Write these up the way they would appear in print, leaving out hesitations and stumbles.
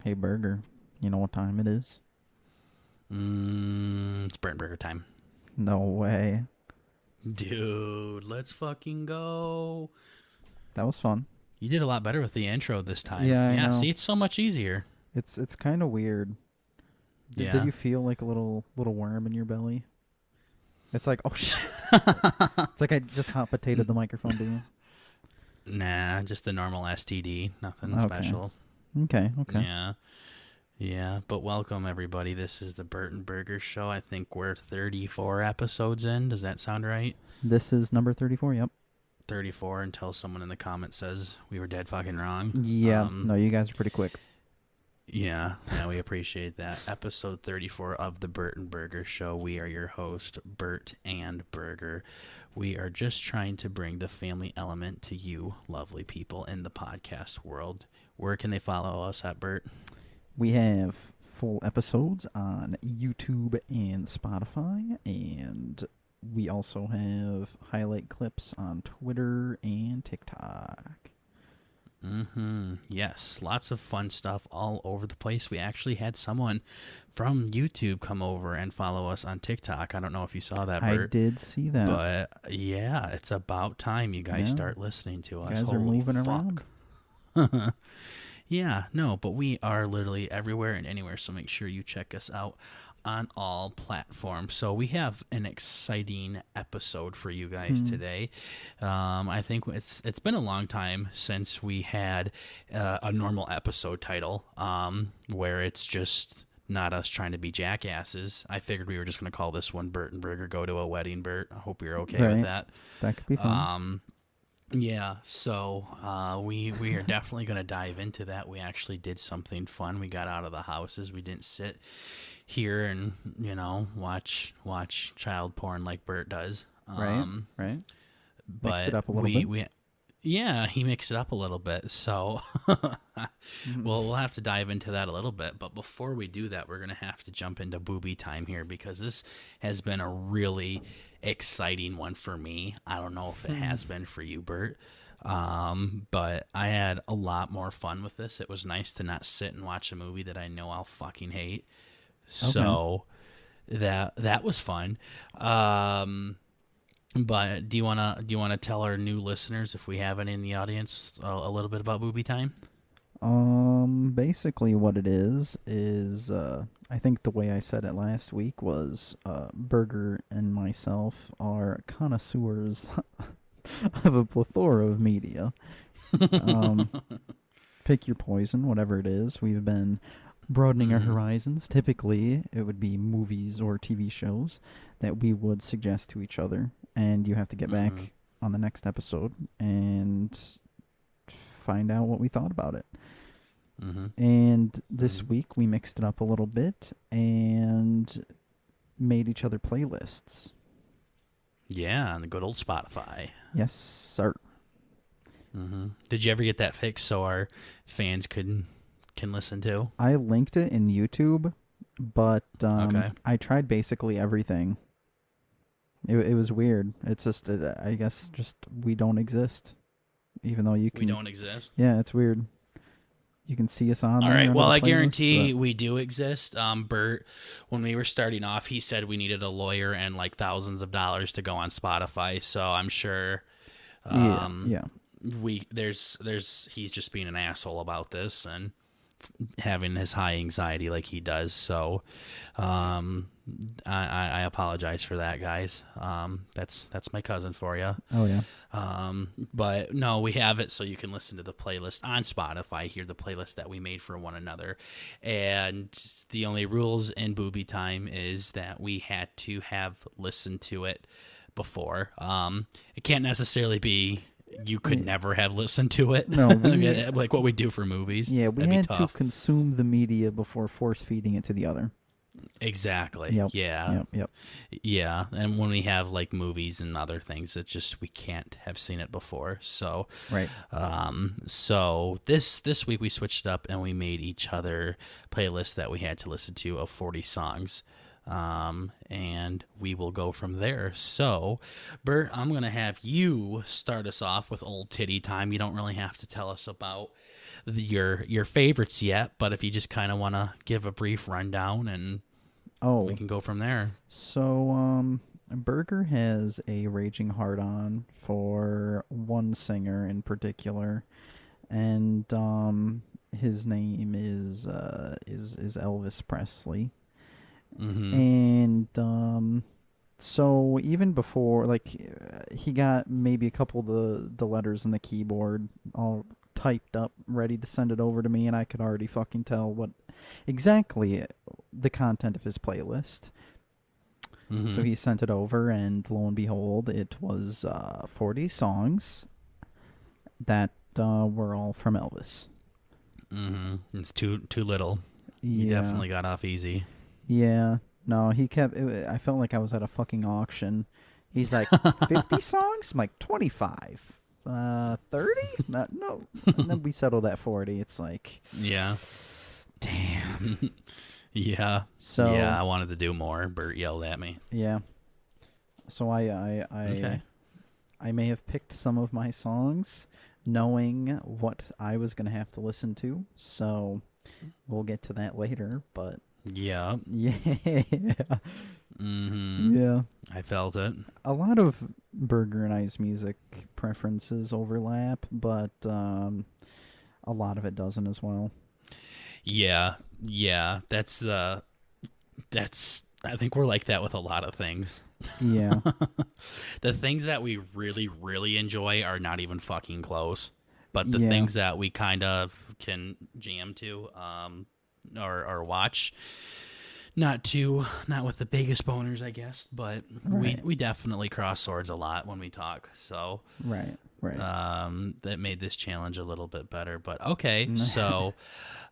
Hey, Burger, you know what time it is? It's BurtnBurger time. No way. Dude, let's fucking go. That was fun. You did a lot better with the intro this time. Yeah, I Yeah, know. see, it's so much easier. It's kind of weird. Did Yeah. you feel like a little worm in your belly? It's like, oh shit. It's like I just hot potatoed the microphone to you. Nah, just the normal STD. Nothing Okay. special. Okay. Yeah. Yeah, but welcome everybody. This is the BurtnBurger show. I think we're 34 episodes in. Does that sound right? This is number 34. Yep. 34 until someone in the comments says we were dead fucking wrong. Yeah. No, you guys are pretty quick. Yeah, we appreciate that. Episode 34 of the BurtnBurger Show. We are your host, Burt and Burger. We are just trying to bring the family element to you, lovely people in the podcast world. Where can they follow us at, Burt? We have full episodes on YouTube and Spotify, and we also have highlight clips on Twitter and TikTok. Yes, lots of fun stuff all over the place. We actually had someone from YouTube come over and follow us on TikTok. I don't know if you saw that, I Bert. did see that. But yeah, it's about time you guys Yeah. start listening to You us. guys are Holy moving fuck. around. Yeah, no, but we are literally everywhere and anywhere, so make sure you check us out on all platforms. So we have an exciting episode for you guys today. I think it's been a long time since we had a normal episode title, where it's just not us trying to be jackasses. I figured we were just going to call this one Burt and Burger Go to a Wedding, Burt. I hope you're okay with Right. that. That could be fun. Yeah, so we are definitely going to dive into that. We actually did something fun. We got out of the houses. We didn't sit here and watch child porn like Bert does. Right. Mix it But up a little bit. we yeah, he mixed it up a little bit. So we'll have to dive into that a little bit. But before we do that, we're going to have to jump into Boobie Time here because this has been a really exciting one for me. I don't know if it has been for you, Bert. But I had a lot more fun with this. It was nice to not sit and watch a movie that I know I'll fucking hate. So that was fun. But do you wanna tell our new listeners, if we have any in the audience, a little bit about Boobie Time? Basically what it is I think the way I said it last week was Burger and myself are connoisseurs of a plethora of media. Pick your poison, whatever it is. We've been broadening our horizons. Typically, it would be movies or TV shows that we would suggest to each other, and you have to get back on the next episode and find out what we thought about it. And this week we mixed it up a little bit and made each other playlists. Yeah, on the good old Spotify. Yes, sir. Did you ever get that fixed so our fans can listen to? I linked it in YouTube, but Okay. I tried basically everything. It was weird. It's just, I guess, just we don't exist. Even though you can. We don't exist. Yeah, it's weird. You can see us on All there. right. under Well, the I playlist, guarantee but- we do exist. Bert, when we were starting off, he said we needed a lawyer and like thousands of dollars to go on Spotify. So I'm sure. Yeah. He's just being an asshole about this and having his high anxiety like he does. So I apologize for that, guys. That's my cousin for you. Oh, yeah. But no, we have it so you can listen to the playlist on Spotify, hear the playlist that we made for one another. And the only rules in Boobie Time is that we had to have listened to it before. It can't necessarily be you could never have listened to it. No, like what we do for movies. Yeah, we That'd be had to tough. consume the media before force feeding it to the other. Exactly. Yep. Yeah. Yep. Yeah. And when we have like movies and other things, it's just we can't have seen it before. So Right. So this week we switched it up and we made each other playlists that we had to listen to of 40 songs. And we will go from there. So, Bert, I'm going to have you start us off with Old Titty Time. You don't really have to tell us about your favorites yet, but if you just kind of want to give a brief rundown, and we can go from there. So Burger has a raging hard-on for one singer in particular, and his name is Elvis Presley. And so even before, like, he got maybe a couple of the letters in the keyboard all typed up, ready to send it over to me, and I could already fucking tell what exactly the content of his playlist. So he sent it over, and lo and behold, it was 40 songs that were all from Elvis. It's too little. Yeah. You definitely got off easy. Yeah. No, he kept... I felt like I was at a fucking auction. He's like, 50 songs? I'm like, 25. 30? No. And then we settled at 40. It's like... Yeah. Damn. Yeah. So... Yeah, I wanted to do more. Burt yelled at me. Yeah. So I may have picked some of my songs knowing what I was going to have to listen to. So we'll get to that later, but... Yeah. Yeah. Yeah. I felt it. A lot of Burger and I's music preferences overlap, but a lot of it doesn't as well. Yeah. Yeah. I think we're like that with a lot of things. Yeah. The things that we really, really enjoy are not even fucking close. But the things that we kind of can jam to, or watch, not with the biggest boners, I guess, but we definitely cross swords a lot when we talk. So right. That made this challenge a little bit better. But okay, so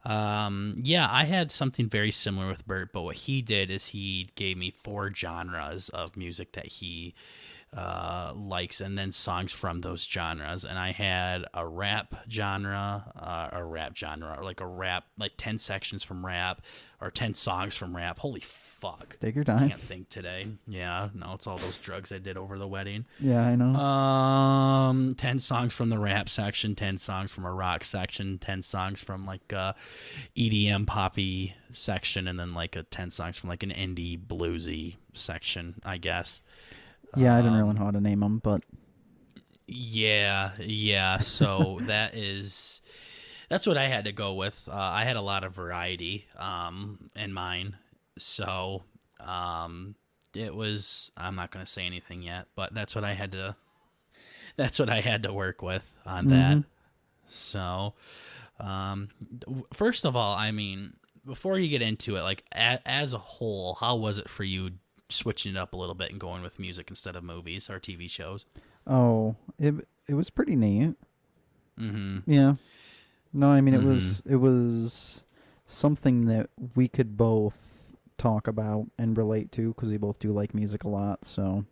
I had something very similar with Burt, but what he did is he gave me 4 genres of music that he likes, and then songs from those genres. And I had a rap genre, like 10 sections from rap, or 10 songs from rap. Holy fuck. Take your time. Can't think today. Yeah, no, it's all those drugs I did over the wedding. Yeah, I know. 10 songs from the rap section, 10 songs from a rock section, 10 songs from like a EDM poppy section, and then like 10 songs from like an indie bluesy section, I guess. Yeah, I didn't really know how to name them, but... Yeah. So that's what I had to go with. I had a lot of variety in mine. So it was... I'm not going to say anything yet, but that's what I had to work with on that. So first of all, I mean, before you get into it, like as a whole, how was it for you switching it up a little bit and going with music instead of movies or TV shows? Oh, it was pretty neat. Yeah. No, I mean, it was something that we could both talk about and relate to, because we both do like music a lot, so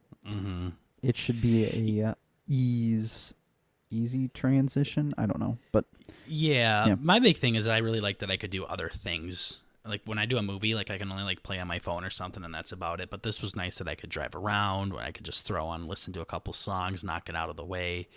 it should be a easy transition. I don't know, but yeah, my big thing is I really like that I could do other things. Like when I do a movie, like I can only like play on my phone or something, and that's about it. But this was nice that I could drive around, where I could just throw on, listen to a couple songs, knock it out of the way,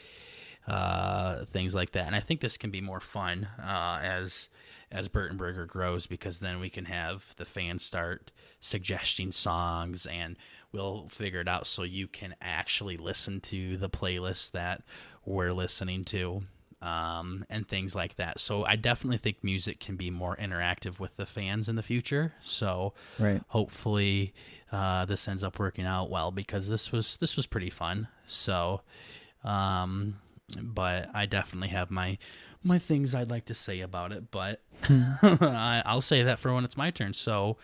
things like that. And I think this can be more fun as BurtnBurger grows, because then we can have the fans start suggesting songs, and we'll figure it out so you can actually listen to the playlist that we're listening to. And things like that. So I definitely think music can be more interactive with the fans in the future. So hopefully this ends up working out well, because this was pretty fun. So, but I definitely have my things I'd like to say about it, but I'll say that for when it's my turn. So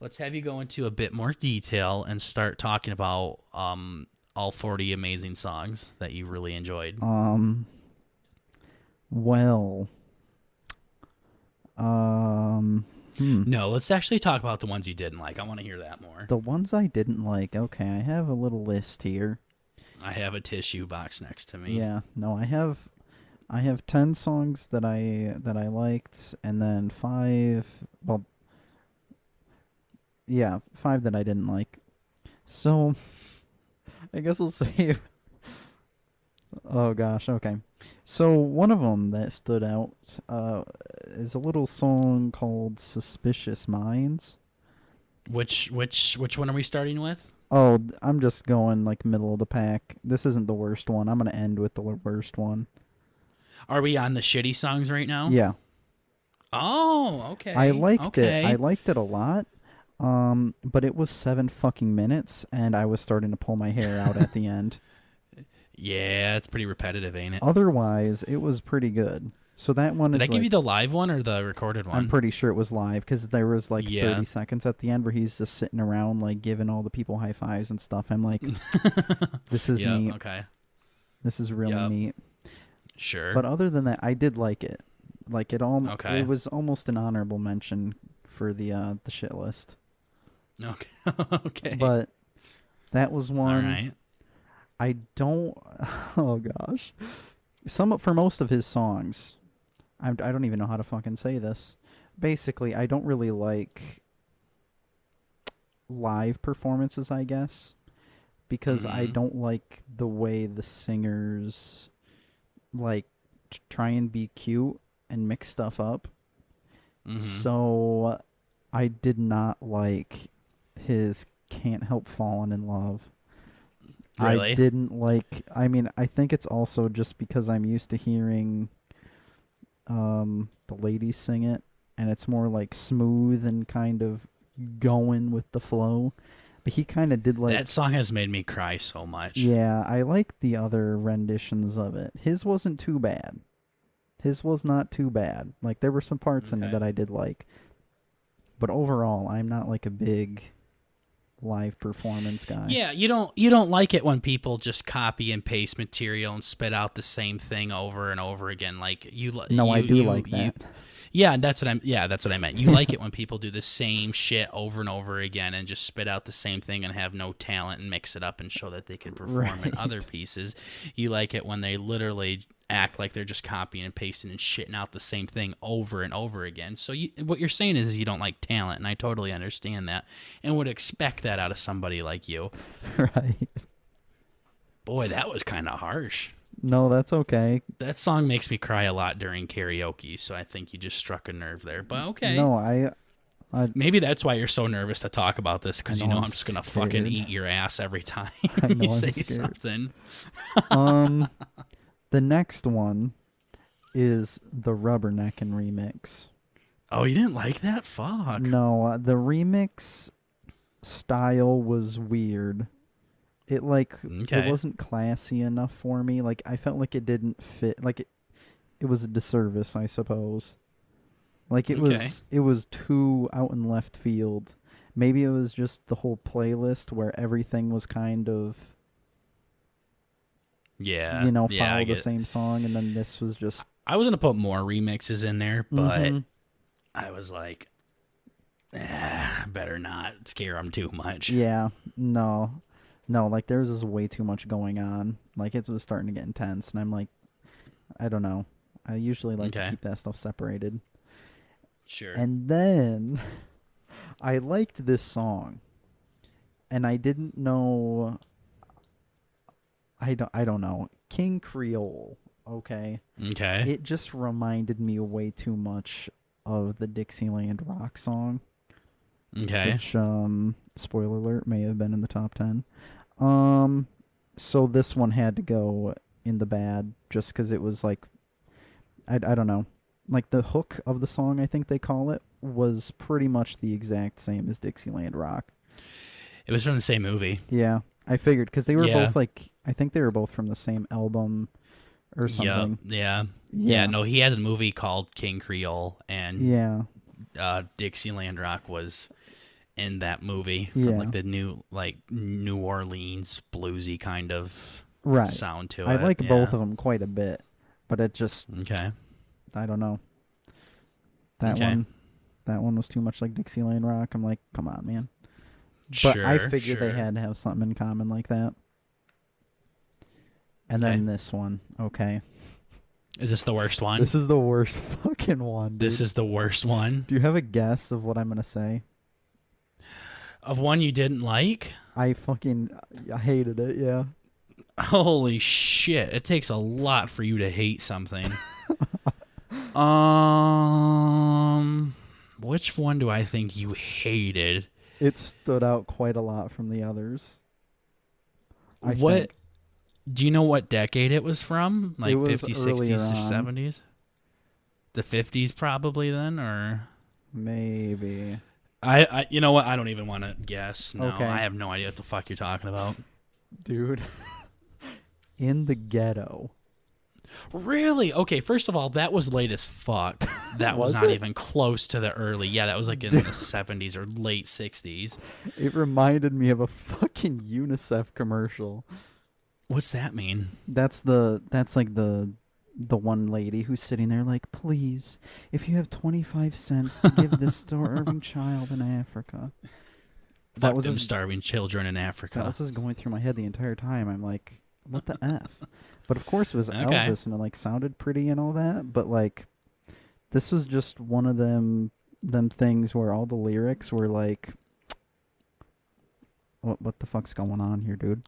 let's have you go into a bit more detail and start talking about all 40 amazing songs that you really enjoyed. Well, no, let's actually talk about the ones you didn't like. I want to hear that more. The ones I didn't like. Okay, I have a little list here. I have a tissue box next to me. Yeah, no, I have 10 songs that I liked, and then 5 that I didn't like. So I guess we'll save. Oh gosh, okay. So one of them that stood out is a little song called "Suspicious Minds." Which one are we starting with? Oh, I'm just going like middle of the pack. This isn't the worst one. I'm gonna end with the worst one. Are we on the shitty songs right now? Yeah, Oh, I okay. liked it. I Okay. liked it a lot. But it was 7 fucking minutes, and I was starting to pull my hair out at the end. Yeah, it's pretty repetitive, ain't it? Otherwise, it was pretty good. So that one Did I is give like, you the live one or the recorded I'm one? pretty sure it was live because there was like Yeah. 30 seconds at the end where he's just sitting around like giving all the people high fives and stuff. I'm like, this is Yep. neat. Okay. This is really Yep. neat. Sure. But other than that, I did like it. Like Okay. it was almost an honorable mention for the shit list. Okay. Okay. But that was All one right. I don't. Oh gosh, for most of his songs, I don't even know how to fucking say this. Basically, I don't really like live performances, I guess, because I Mm-hmm. don't like the way the singers like try and be cute and mix stuff up. Mm-hmm. So I did not like his "Can't Help Falling in Love." I Really? didn't like. I mean, I think it's also just because I'm used to hearing the ladies sing it, and it's more like smooth and kind of going with the flow. But he kind of did That like, song has made me cry so much. yeah, I like the other renditions of it. His wasn't too bad. His was not too bad. Like there were some parts in it Okay. that I did like, but overall, I'm not like a big live performance guy. Yeah, you don't like it when people just copy and paste material and spit out the same thing over and over again. Like No, I do like you that. yeah, that's what I meant. You like it when people do the same shit over and over again and just spit out the same thing and have no talent and mix it up and show that they can perform in Right. other pieces. You like it when they literally act like they're just copying and pasting and shitting out the same thing over and over again. So what you're saying is you don't like talent, and I totally understand that and would expect that out of somebody like you. Right. Boy, that was kind of harsh. No, that's okay. That song makes me cry a lot during karaoke, so I think you just struck a nerve there. But okay. No, I Maybe that's why you're so nervous to talk about this, I because you know know I'm I'm just gonna fucking scared. eat your ass every time I you know I'm say scared. something. Um, the next one is the Rubberneckin' remix. Oh, you didn't like that? Fuck. No, the remix style was weird. It Okay. wasn't classy enough for me. Like I felt like it didn't fit. Like it was a disservice, I suppose. Like Okay. it was too out in left field. Maybe it was just the whole playlist where everything was kind of, Yeah. Yeah, I follow the get it. same song, and then this was just, I was gonna put more remixes in there, but mm-hmm. I was like, better not scare them too much. Yeah, no, no. Like there's just way too much going on. Like it was starting to get intense, and I'm like, I don't know. I usually like to Okay. keep that stuff separated. Sure. And then I liked this song, and I didn't know. I don't know. King Creole. Okay, Okay. it just reminded me way too much of the Dixieland rock song, Okay. which spoiler alert, may have been in the top 10. Um so this one had to go in the bad just cuz it was like, I don't know. Like the hook of the song, I think they call it, was pretty much the exact same as Dixieland Rock. It was from the same movie. Yeah, I figured cuz they were Yeah. both like, I think they were both from the same album or Yep. something. Yeah. Yeah. Yeah. No, he had a movie called King Creole, and Yeah. Dixieland Rock was in that movie from Yeah. like the New Orleans bluesy kind of Right. sound to I it. like both Yeah. of them quite a bit, but it just, Okay. I don't know. That Okay. one that one was too much like Dixieland Rock. I'm like, come on, man. But I Sure. figured they Sure. had to have something in common like that. And Okay. then this one, okay. Is this the worst one? This is the worst fucking one, dude. This is the worst one Do you have a guess of what I'm gonna say? of one you didn't like. I hated it, yeah. Holy shit! It takes a lot for you to hate something. Um, which one do I think you hated? It stood out quite a lot from the others. I What think do you know what decade it was from? it Like was 50s, earlier 60s, or on. 70s? The 50s probably then, or Maybe. I you know what? I don't even want to guess. No, Okay. I have no idea what the fuck you're talking about. Dude. In the Ghetto. Really? Okay, first of all, that was late as fuck. That was Was not it? even close to the early. Yeah, that was like in the 70s or late 60s. It reminded me of a fucking UNICEF commercial. What's that mean? That's like the one lady who's sitting there like, please, if you have 25 cents to give this starving child in Africa. Fuck them starving children in Africa. That was just going through my head the entire time. I'm like, what the F? But of course it was Okay. Elvis and it like sounded pretty and all that, but like this was just one of them things where all the lyrics were like, what the fuck's going on here, dude?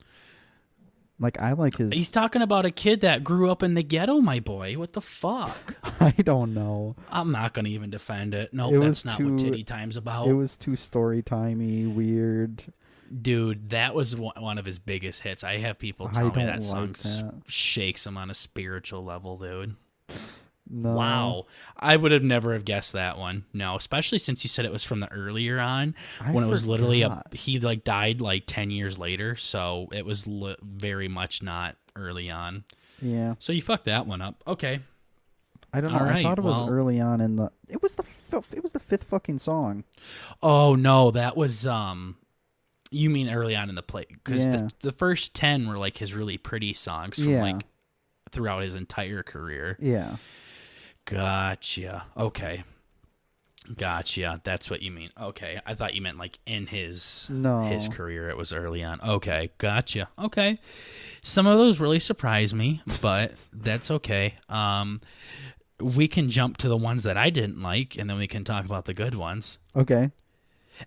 Like, I like his... He's talking about a kid that grew up in the ghetto, my boy. What the fuck? I don't know. I'm not going to even defend it. Nope, It that's was not too- what Titty Time's about. It was too story-timey, weird. Dude, that was one of his biggest hits. I have people I tell me don't that song like that. shakes him on a spiritual level, dude. No. Wow. I would have never have guessed that one. No, especially since you said it was from the earlier on when it was literally forgot. he like died like 10 years later, so it was very much not early on. Yeah. So you fucked that one up. Okay. I don't know. All I right, thought it was well- early on in the... It was the fifth fucking song. Oh no, that was you mean early on in the play, cuz Yeah. the first 10 were like his really pretty songs from Yeah. like throughout his entire career. Yeah. Gotcha. Okay. Gotcha. That's what you mean. Okay. I thought you meant like in his career it was early on. Okay. Gotcha. Okay. Some of those really surprised me, but that's okay. We can jump to the ones that I didn't like and then we can talk about the good ones. Okay.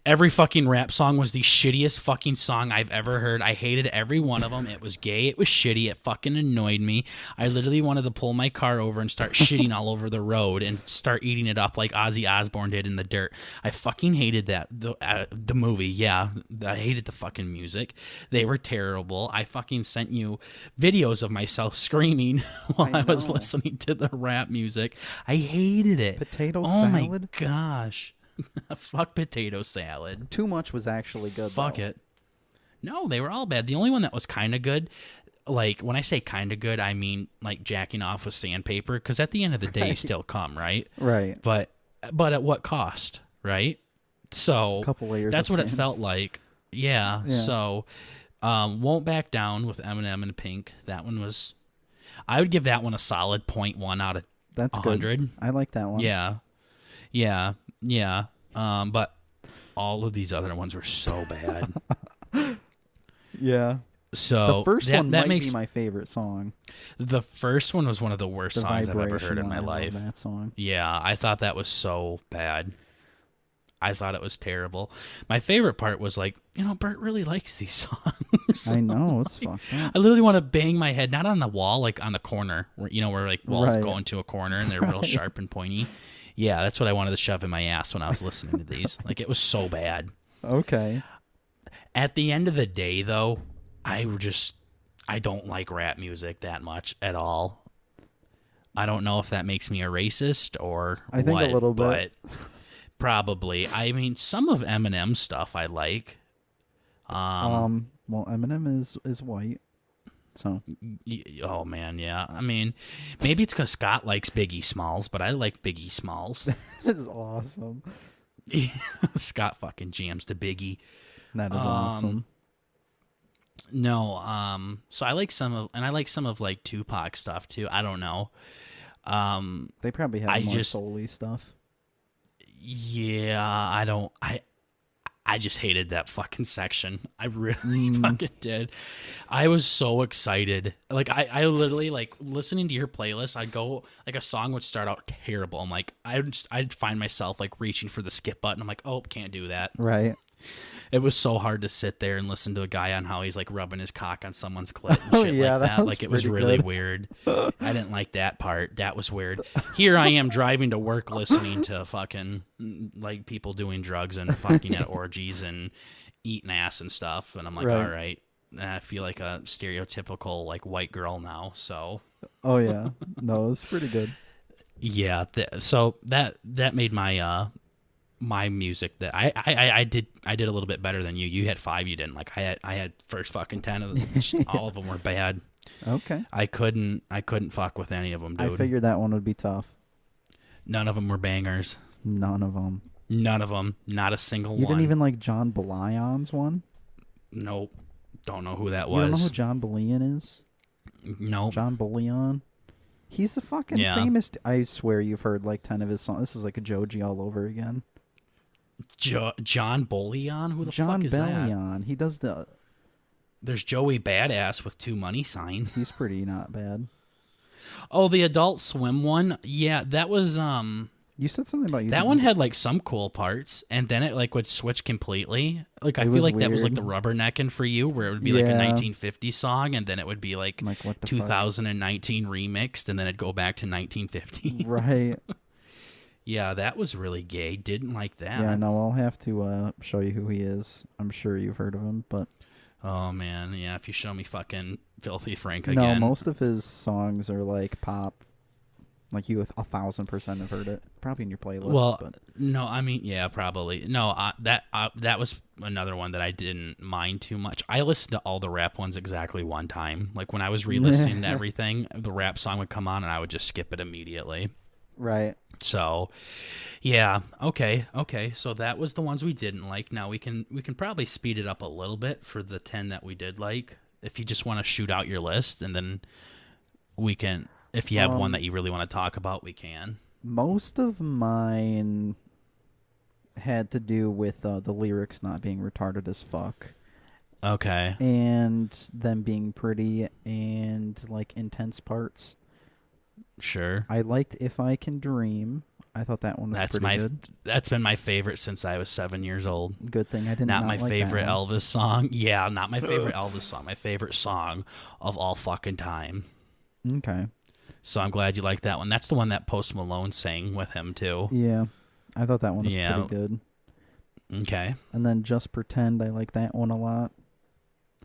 Every fucking rap song was the shittiest fucking song I've ever heard. I hated every one of them. It was gay. It was shitty. It fucking annoyed me. I literally wanted to pull my car over and start shitting all over the road and start eating it up like Ozzy Osbourne did in the dirt. I fucking hated that. The movie, yeah. I hated the fucking music. They were terrible. I fucking sent you videos of myself screaming while I was know. listening to the rap music. I hated it. Potato Oh my salad? gosh. Fuck potato salad. Too much was actually good, Fuck though. it. No, they were all bad. The only one that was kind of good, like when I say kind of good, I mean like jacking off with sandpaper. Because at the end of the day, you still come, right? Right. But at what cost, right? So Couple layers that's of what it skin. felt like. Yeah. Yeah. So won't back down with Eminem and Pink. That one was. I would give that one a solid 0.1 out of That's 100. good. I like that one. Yeah. Yeah. Yeah. But all of these other ones were so bad. Yeah. So The first one that might makes be my favorite song. the first one was one of the worst The songs I've ever vibration heard in one, my I love life. that song. Yeah, I thought that was so bad. I thought it was terrible. My favorite part was like, Burt really likes these songs. I know, it's fucked up. I literally want to bang my head, not on the wall, like on the corner, where like walls Right. go into a corner and they're real sharp and pointy. Yeah, that's what I wanted to shove in my ass when I was listening to these. Like, it was so bad. Okay. At the end of the day, though, I don't like rap music that much at all. I don't know if that makes me a racist or I think a little bit. but probably. I mean, some of Eminem's stuff I like. Well, Eminem is white, so Oh man, yeah. I mean, maybe it's because Scott likes Biggie Smalls, but I like Biggie Smalls. this is awesome. Scott fucking jams to Biggie. That is awesome. No, so I like some of like Tupac stuff too. I don't know. They probably have I more just- soul-y stuff. Yeah, I just hated that fucking section. I really fucking did. I was so excited. Like I literally like listening to your playlist. I'd go like a song would start out terrible. I'm like I'd find myself like reaching for the skip button. I'm like, oh, can't do that. Right. It was so hard to sit there and listen to a guy on how he's like rubbing his cock on someone's clit and Oh shit yeah, like that that. was Like it was pretty really good. weird. I didn't like that part. That was weird. Here I am driving to work listening to fucking like people doing drugs and fucking at orgies and eating ass and stuff. And I'm like, Right. all right. I feel like a stereotypical like white girl now. So Oh yeah, no, it's pretty good. yeah. So that made my my music that I did a little bit better than you. You had 5, you didn't. Like I had first fucking 10 of them. All of them were bad. Okay. I couldn't fuck with any of them, dude. I figured that one would be tough. None of them were bangers. None of them. None of them. Not a single You one. didn't even like John Belayon's one? Nope. Don't know who that was. You don't know who John Belayon is? Nope. John Belayon? He's the fucking Yeah. famous... I swear you've heard like 10 of his songs. This is like a Joji all over again. John Bolion? Who the John fuck is that? Belayon. He does the... There's Joey Badass with 2 money signs. He's pretty not bad. Oh, the Adult Swim one? Yeah, that was You said something about you. that one had like some cool parts, and then it like would switch completely. Like I It feel was like that was like weird. the rubbernecking for you, where it would be like a Yeah. 1950 song, and then it would be like Like, what the fuck? 2019 remixed, and then it'd go back to 1950. Right. Yeah, that was really gay. Didn't like that. Yeah, no, I'll have to show you who he is. I'm sure you've heard of him, but... Oh man, yeah. If you show me fucking Filthy Frank No, again, most of his songs are like pop. Like you 1,000% have heard it. Probably in your playlist. well, but no, I mean, yeah, probably. No, that was another one that I didn't mind too much. I listened to all the rap ones exactly one time. Like when I was re-listening to everything, the rap song would come on and I would just skip it immediately. right. So, yeah, okay. So that was the ones we didn't like. Now we can probably speed it up a little bit for the 10 that we did like. If you just want to shoot out your list, and then we can. If you have one that you really want to talk about, we can. Most of mine had to do with the lyrics not being retarded as fuck. Okay. And them being pretty and like intense parts. Sure. I liked If I Can Dream. I thought that one was pretty good. That's been my favorite since I was 7 years old. Good thing I did Not not my like favorite that one. Elvis song. Yeah, not my favorite Elvis song. My favorite song of all fucking time. Okay. So I'm glad you like that one. That's the one that Post Malone sang with him too. Yeah. I thought that one was Yeah. pretty good. Okay. And then Just Pretend, I like that one a lot.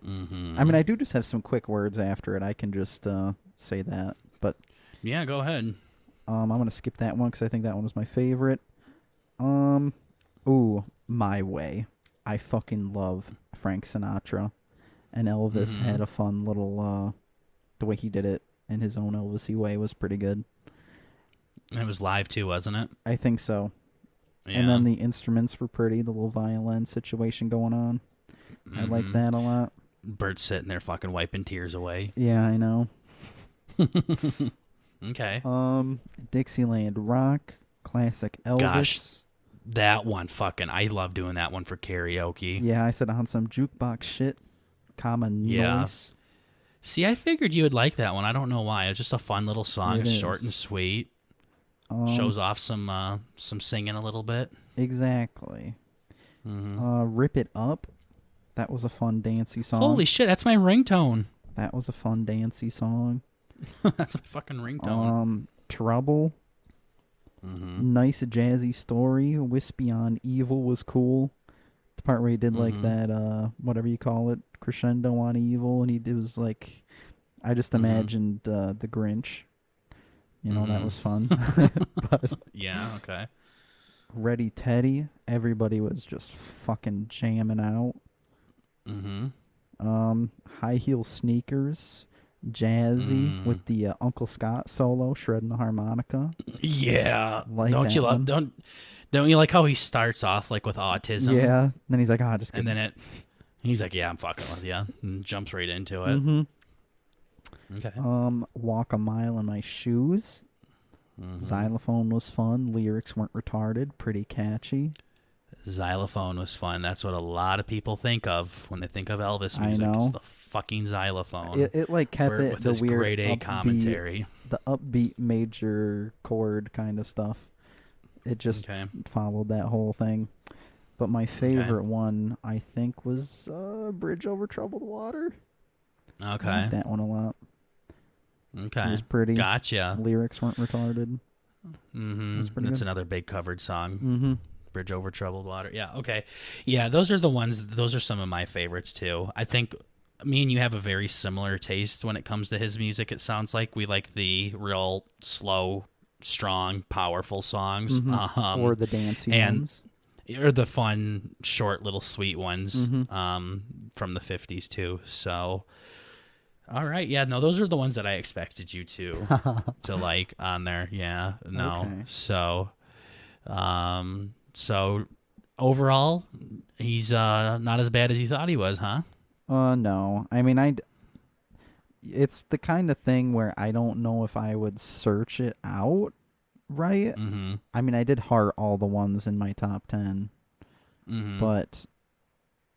Mm-hmm. I mean, I do just have some quick words after it. I can just say that. But Yeah, go ahead. I'm going to skip that one because I think that one was my favorite. My Way. I fucking love Frank Sinatra. And Elvis Mhm. had a fun little... the way he did it in his own Elvis-y way was pretty good. It was live too, wasn't it? I think so. Yeah. And then the instruments were pretty. The little violin situation going on. I like Mhm. that a lot. Burt sitting there fucking wiping tears away. Yeah, I know. Okay. Dixieland Rock, classic Elvis. Gosh. That one fucking, I love doing that one for karaoke. Yeah, I said on some jukebox shit. Common Yeah. Noise. See, I figured you would like that one. I don't know why. It's just a fun little song. It It's short is. and sweet. Um, Shows off some singing a little bit. Exactly. Hmm. Rip It Up. That was a fun dancey song. Holy shit, that's my ringtone. That was a fun dancey song. That's a fucking ringtone. Trouble. Mm-hmm. Nice jazzy story. Wispy on Evil was cool. The part where he did like Mhm. that, whatever you call it, crescendo on Evil, and it was like, I just Mhm. imagined the Grinch. You know, that Mhm. was fun. But Yeah, okay. Ready Teddy, everybody was just fucking jamming out. Mm-hmm. High Heel Sneakers, jazzy with the Uncle Scott solo, shredding the harmonica. Yeah. Like don't that you love one. don't you like how he starts off like with autism? Yeah. Then he's like, just And then he's like, yeah, I'm fucking with you. And jumps right into it. Mm-hmm. Okay. Walk a Mile in My Shoes. Mhm. Xylophone was fun. Lyrics weren't retarded. Pretty catchy. Xylophone was fun. That's what a lot of people think of when they think of Elvis I music. know. It's the fucking xylophone. It like kept Burt it with the his weird grade A upbeat, commentary. the upbeat major chord kind of stuff. It just Okay. followed that whole thing. But my favorite one, I think, was Bridge Over Troubled Water. Okay. I like that one a lot. Okay. It was pretty. Gotcha. Lyrics weren't retarded. Mm-hmm. It That's good. another big covered song. Mm-hmm. Bridge Over Troubled Water. Yeah, okay. Yeah, those are the ones, those are some of my favorites too. I think me and you have a very similar taste when it comes to his music, it sounds like. We like the real slow, strong, powerful songs. Mm-hmm. Or the dancey ones. Or the fun, short, little sweet ones Mm-hmm. from the 50s too. So, all right. Yeah, no, those are the ones that I expected you to like on there. Yeah, no. Okay. So overall, he's not as bad as you thought he was, huh? No. I mean, it's the kind of thing where I don't know if I would search it out, right? Mm-hmm. I mean, I did heart all the ones in my top 10, but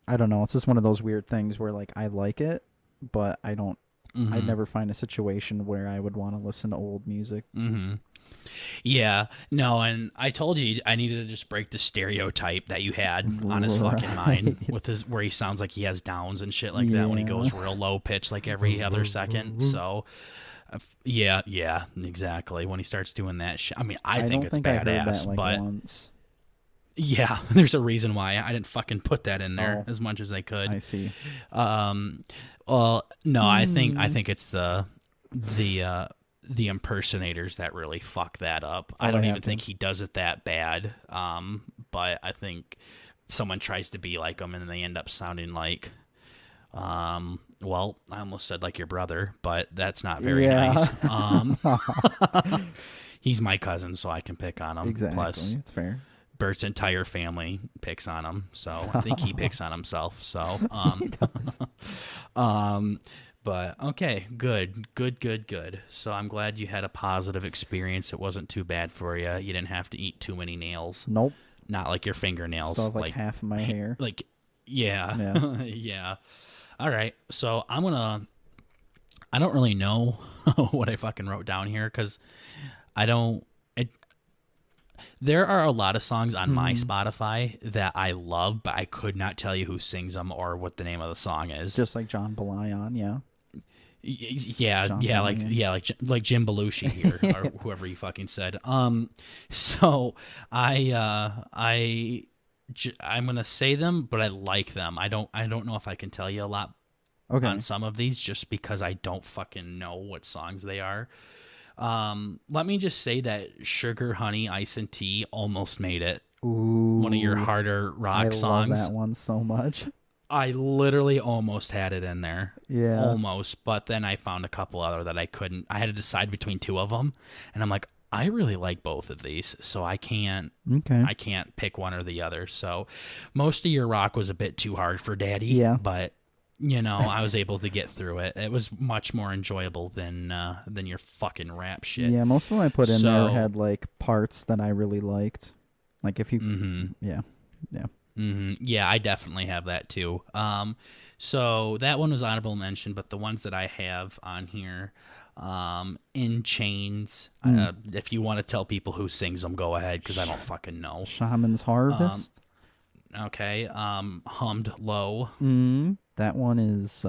I don't know. It's just one of those weird things where, like, I like it, but I don't. I'd never find a situation where I would want to listen to old music. Mm-hmm. Yeah, no, and I told you I needed to just break the stereotype that you had on his fucking mind with his where he sounds like he has downs and shit like that when he goes real low pitch like every other second. So, yeah, exactly. When he starts doing that shit, I mean, I think it's badass, I heard that, like, but once. Yeah, there's a reason why I didn't fucking put that in there as much as I could. I see. Well, no, I think it's the impersonators that really fuck that up. I don't even think he does it that bad. But I think someone tries to be like him and they end up sounding like, well, I almost said like your brother, but that's not very nice. He's my cousin, so I can pick on him. Exactly, Plus, it's fair. Bert's entire family picks on him, so I think he picks on himself. So, but okay, good. So I'm glad you had a positive experience. It wasn't too bad for you. You didn't have to eat too many nails. Nope. Not like your fingernails. Still have like half of my hair. Like, yeah. Yeah. All right. So I don't really know what I fucking wrote down here because there are a lot of songs on my Spotify that I love, but I could not tell you who sings them or what the name of the song is. Just like John Belayon, yeah. Like Jim Belushi here, or whoever you fucking said. So I'm gonna say them, but I like them. I don't know if I can tell you a lot on some of these, just because I don't fucking know what songs they are. Let me just say that Sugar, Honey, Ice, and Tea almost made it. Ooh, one of your harder rock songs. I love that one so much. I literally almost had it in there. Yeah. Almost. But then I found a couple other that I couldn't. I had to decide between two of them. And I'm like, I really like both of these. So I can't pick one or the other. So most of your rock was a bit too hard for Daddy. Yeah. But, I was able to get through it. It was much more enjoyable than your fucking rap shit. Yeah, most of what I put in there had, like, parts that I really liked. Like, if you... Yeah. Yeah, I definitely have that too. So that one was honorable mention, but the ones that I have on here, In Chains, if you want to tell people who sings them, go ahead, because I don't fucking know. Shaman's Harvest. Okay, Hummed Low. That one is...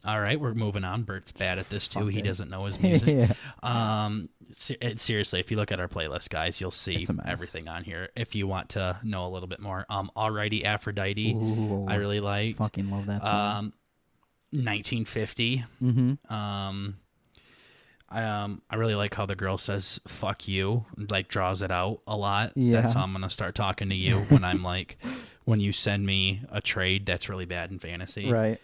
All right, we're moving on. Bert's bad at this too. He doesn't know his music. Seriously, if you look at our playlist, guys, you'll see everything on here. If you want to know a little bit more, Alrighty Aphrodite, I really liked. Fucking love that song. 1950. I really like how the girl says "fuck you," like draws it out a lot. Yeah. That's how I'm gonna start talking to you when I'm like, when you send me a trade that's really bad in fantasy. Right.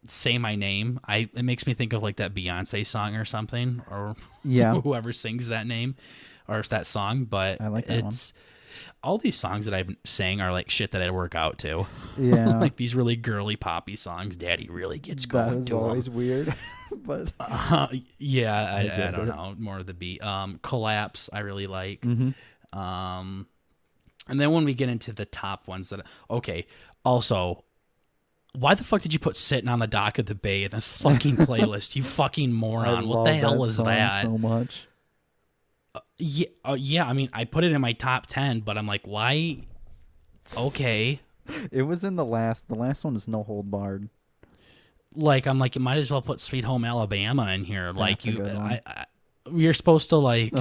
Say My Name. It makes me think of like that Beyonce song or something, or whoever sings that name or that song. But I like that one. All these songs that I've sang are like shit that I work out to. Yeah, like these really girly poppy songs. Daddy really gets going. That is always weird, but I don't know, more of the beat. Collapse, I really like. And then when we get into the top ones also. Why the fuck did you put Sitting on the Dock of the Bay in this fucking playlist? You fucking moron. What the hell was that? So much. Yeah, yeah. I mean, I put it in my top 10, but I'm like, why? Okay. It was in the last. The last one is No Hold Barred. Like, I'm like, you might as well put Sweet Home Alabama in here. Like, That's a good one. We're supposed to like,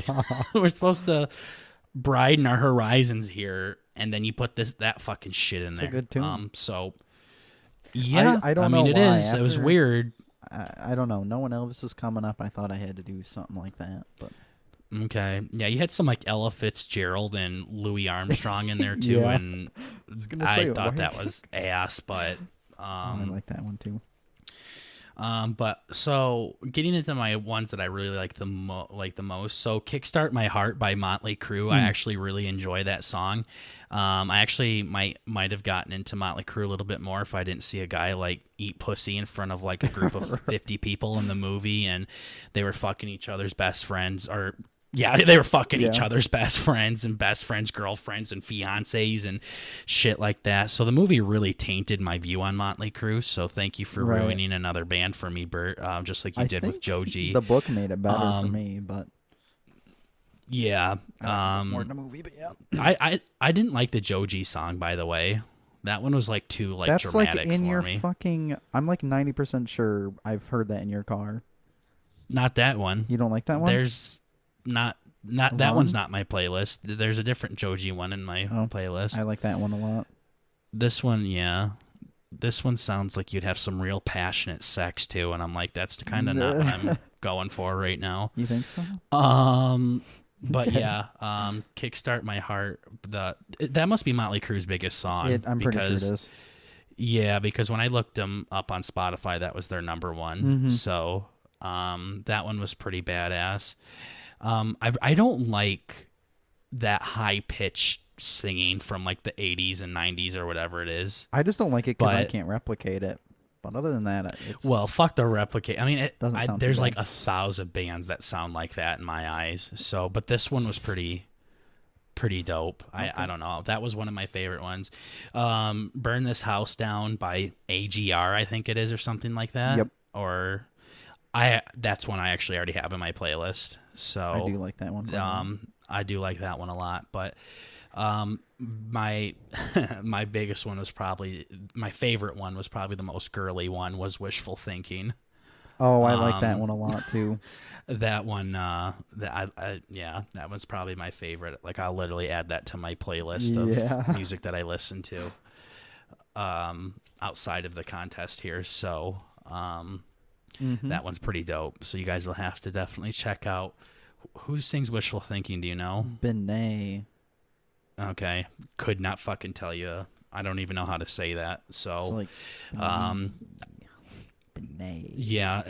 we're supposed to broaden our horizons here, and then you put that fucking shit in there. A good tune. So yeah, I don't mean, know it why. is. It was weird. I don't know. No one Elvis was coming up. I thought I had to do something like that, but Okay, yeah, you had some like Ella Fitzgerald and Louis Armstrong in there too, Yeah. and I thought that was ass, but I like that one too. But so getting into my ones that I really like the most. So "Kickstart My Heart" by Motley Crue. I actually really enjoy that song. I actually might have gotten into Motley Crue a little bit more if I didn't see a guy like eat pussy in front of like a group of 50 people in the movie, and they were fucking each other's best friends, or yeah, they were fucking each other's best friends and best friends' girlfriends and fiancés and shit like that. So the movie really tainted my view on Motley Crue. So thank you for ruining another band for me, Burt, just like you did with Joe G. The book made it better for me, but yeah, more in the movie. But yeah, I didn't like the Joe G song, by the way. That one was like too like that's dramatic like in for your me. fucking. I'm like 90% sure I've heard that in your car. Not that one. You don't like that one? There's not that one's not my playlist. There's a different Joji one in my playlist. I like that one a lot. This one, yeah. This one sounds like you'd have some real passionate sex too, and I'm like, that's kind of not what I'm going for right now. You think so? But yeah, "Kickstart My Heart." That must be Motley Crue's biggest song. I'm pretty sure it is. Yeah, because when I looked them up on Spotify, that was their number one. Mm-hmm. So that one was pretty badass. I don't like that high pitched singing from like the 80s and 90s or whatever it is. I just don't like it because I can't replicate it. But other than that, it's well, fuck the replicate. I mean, there's like 1,000 bands that sound like that in my eyes. So, but this one was pretty dope. Okay. I don't know. That was one of my favorite ones. "Burn This House Down" by AGR, I think it is, or something like that. Yep. Or that's one I actually already have in my playlist. So I do like that one. I do like that one a lot, but my biggest one was probably my favorite one was probably the most girly one was "Wishful Thinking." Oh, I like that one a lot too. That one, that was probably my favorite. Like, I'll literally add that to my playlist of music that I listen to outside of the contest here. So that one's pretty dope. So you guys will have to definitely check out. Who sings "Wishful Thinking"? Do you know? Benet. Okay, could not fucking tell you. I don't even know how to say that. So, it's like, Benet. Yeah,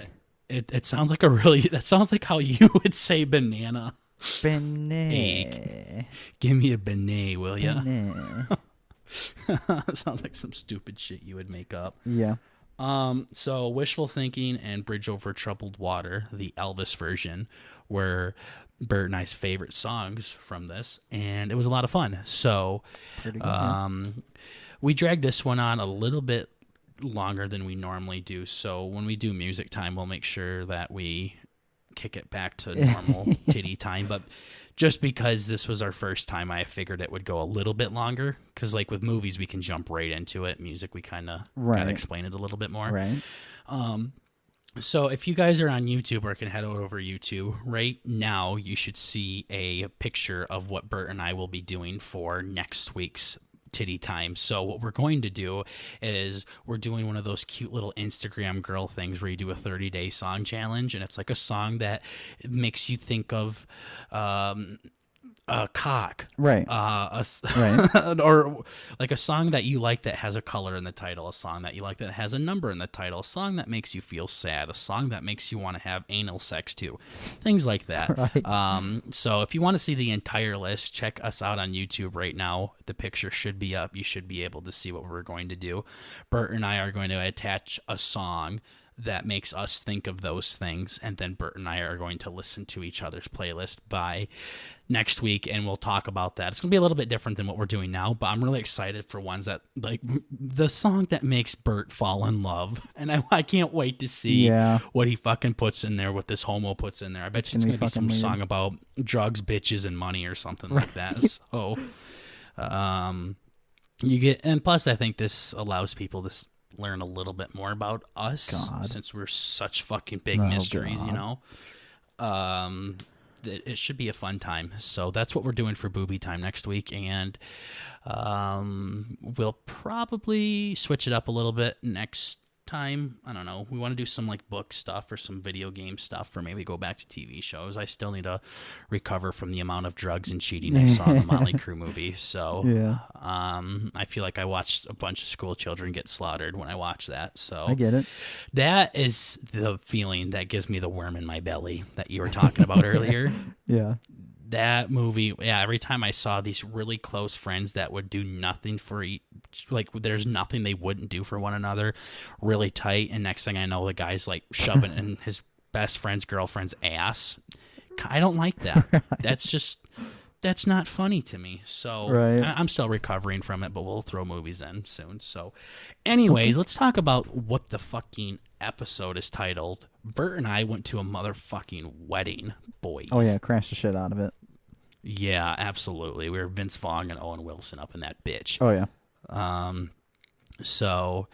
it sounds like that sounds like how you would say banana. Benet. Give me a benet, will ya? Benet. Sounds like some stupid shit you would make up. Yeah. So "Wishful Thinking" and "Bridge Over Troubled Water," the Elvis version, were Burt and I's favorite songs from this, and it was a lot of fun. So Pretty good, we dragged this one on a little bit longer than we normally do. So when we do music time, we'll make sure that we kick it back to normal titty time. But just because this was our first time, I figured it would go a little bit longer. Because like with movies, we can jump right into it. Music, we kind of gotta explain it a little bit more. Right. So if you guys are on YouTube or can head over YouTube right now, you should see a picture of what Burt and I will be doing for next week's titty time. So what we're going to do is we're doing one of those cute little Instagram girl things where you do a 30-day song challenge, and it's like a song that makes you think of a cock, right? Right. Or like a song that you like that has a color in the title, a song that you like that has a number in the title, a song that makes you feel sad, a song that makes you want to have anal sex too, things like that. Right. So if you want to see the entire list, check us out on YouTube right now. The picture should be up. You should be able to see what we're going to do. Burt and I are going to attach a song that makes us think of those things. And then Burt and I are going to listen to each other's playlist by next week, and we'll talk about that. It's going to be a little bit different than what we're doing now, but I'm really excited for ones that, like, the song that makes Burt fall in love. And I can't wait to see what he fucking puts in there, what this homo puts in there. I bet it's going to be some song about drugs, bitches, and money or something like that. So, you get, and plus I think this allows people to learn a little bit more about us, since we're such fucking big mysteries, you know. It should be a fun time. So that's what we're doing for Boobie Time next week, and we'll probably switch it up a little bit next time. I don't know. We want to do some like book stuff or some video game stuff, or maybe go back to TV shows. I still need to recover from the amount of drugs and cheating I saw in the Motley Crue movie. So I feel like I watched a bunch of school children get slaughtered when I watched that. So I get it. That is the feeling that gives me the worm in my belly that you were talking about earlier. Yeah. That movie, every time I saw these really close friends that would do nothing for like there's nothing they wouldn't do for one another, really tight, and next thing I know, the guy's like shoving in his best friend's girlfriend's ass. I don't like that. Right. That's not funny to me. So I'm still recovering from it, but we'll throw movies in soon. So anyways, let's talk about what the fucking episode is titled. Burt and I went to a motherfucking wedding, boys. Oh yeah, crashed the shit out of it. Yeah, absolutely. We were Vince Vaughn and Owen Wilson up in that bitch. Oh yeah. So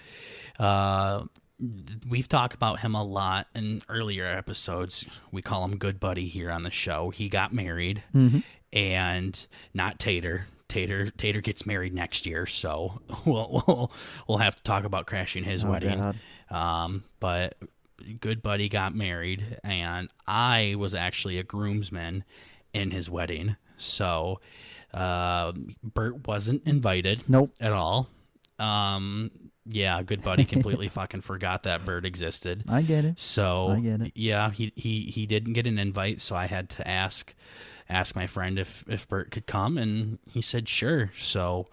we've talked about him a lot in earlier episodes. We call him Good Buddy here on the show. He got married, and not Tater. Tater gets married next year, so we'll have to talk about crashing his wedding. God. But Good Buddy got married, and I was actually a groomsman in his wedding. So Burt wasn't invited. Nope. At all. Yeah, Good Buddy completely fucking forgot that Burt existed. I get it. So I get it. Yeah, he didn't get an invite, so I had to ask my friend if Burt could come, and he said sure. So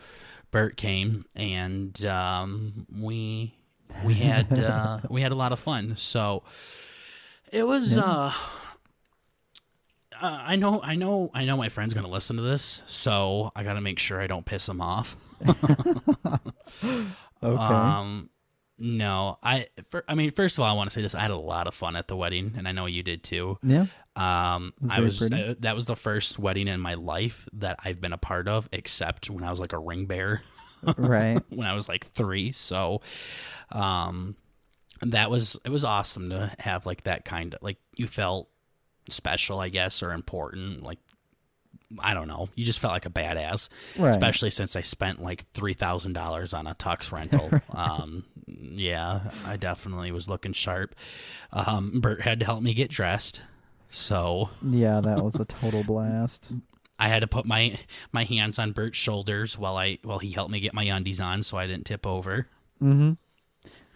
Burt came, and we had a lot of fun. So it was I know my friend's gonna listen to this, so I gotta make sure I don't piss him off. Okay. No, first of all, I want to say this. I had a lot of fun at the wedding, and I know you did too. Yeah. That was the first wedding in my life that I've been a part of, except when I was like a ring bearer. Right. When I was like 3. So, it was awesome to have like that kind of, like, you felt special, I guess, or important. Like, I don't know. You just felt like a badass, right. Especially since I spent like $3,000 on a tux rental. Yeah, I definitely was looking sharp. Burt had to help me get dressed. So yeah, that was a total blast. I had to put my hands on Burt's shoulders while he helped me get my undies on, so I didn't tip over. Mm-hmm.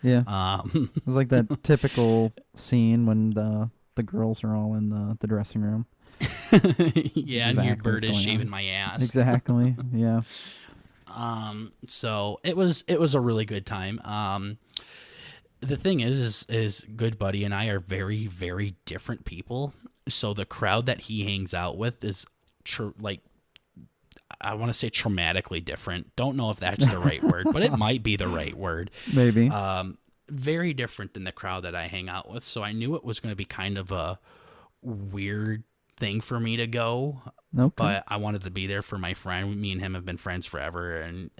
Yeah. It was like that typical scene when the girls are all in the dressing room. Yeah, and your Burt is shaving my ass. Exactly. Yeah. So it was a really good time. The thing is Good Buddy and I are very, very different people. So the crowd that he hangs out with is I want to say traumatically different. Don't know if that's the right word, but it might be the right word. Maybe. Very different than the crowd that I hang out with. So I knew it was going to be kind of a weird thing for me to go. Okay. But I wanted to be there for my friend. Me and him have been friends forever, and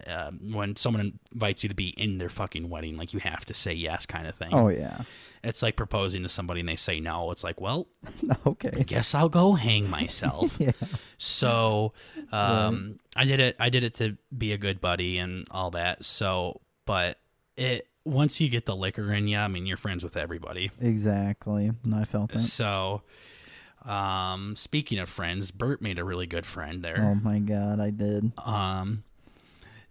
when someone invites you to be in their fucking wedding, like, you have to say yes, kind of thing. Oh yeah, it's like proposing to somebody and they say no. It's like, well, okay, I guess I'll go hang myself. Yeah. So right. I did it to be a good buddy and all that. So, but once you get the liquor in you, I mean, you're friends with everybody. Exactly. I felt that. So, speaking of friends, Burt made a really good friend there. Oh my God, I did.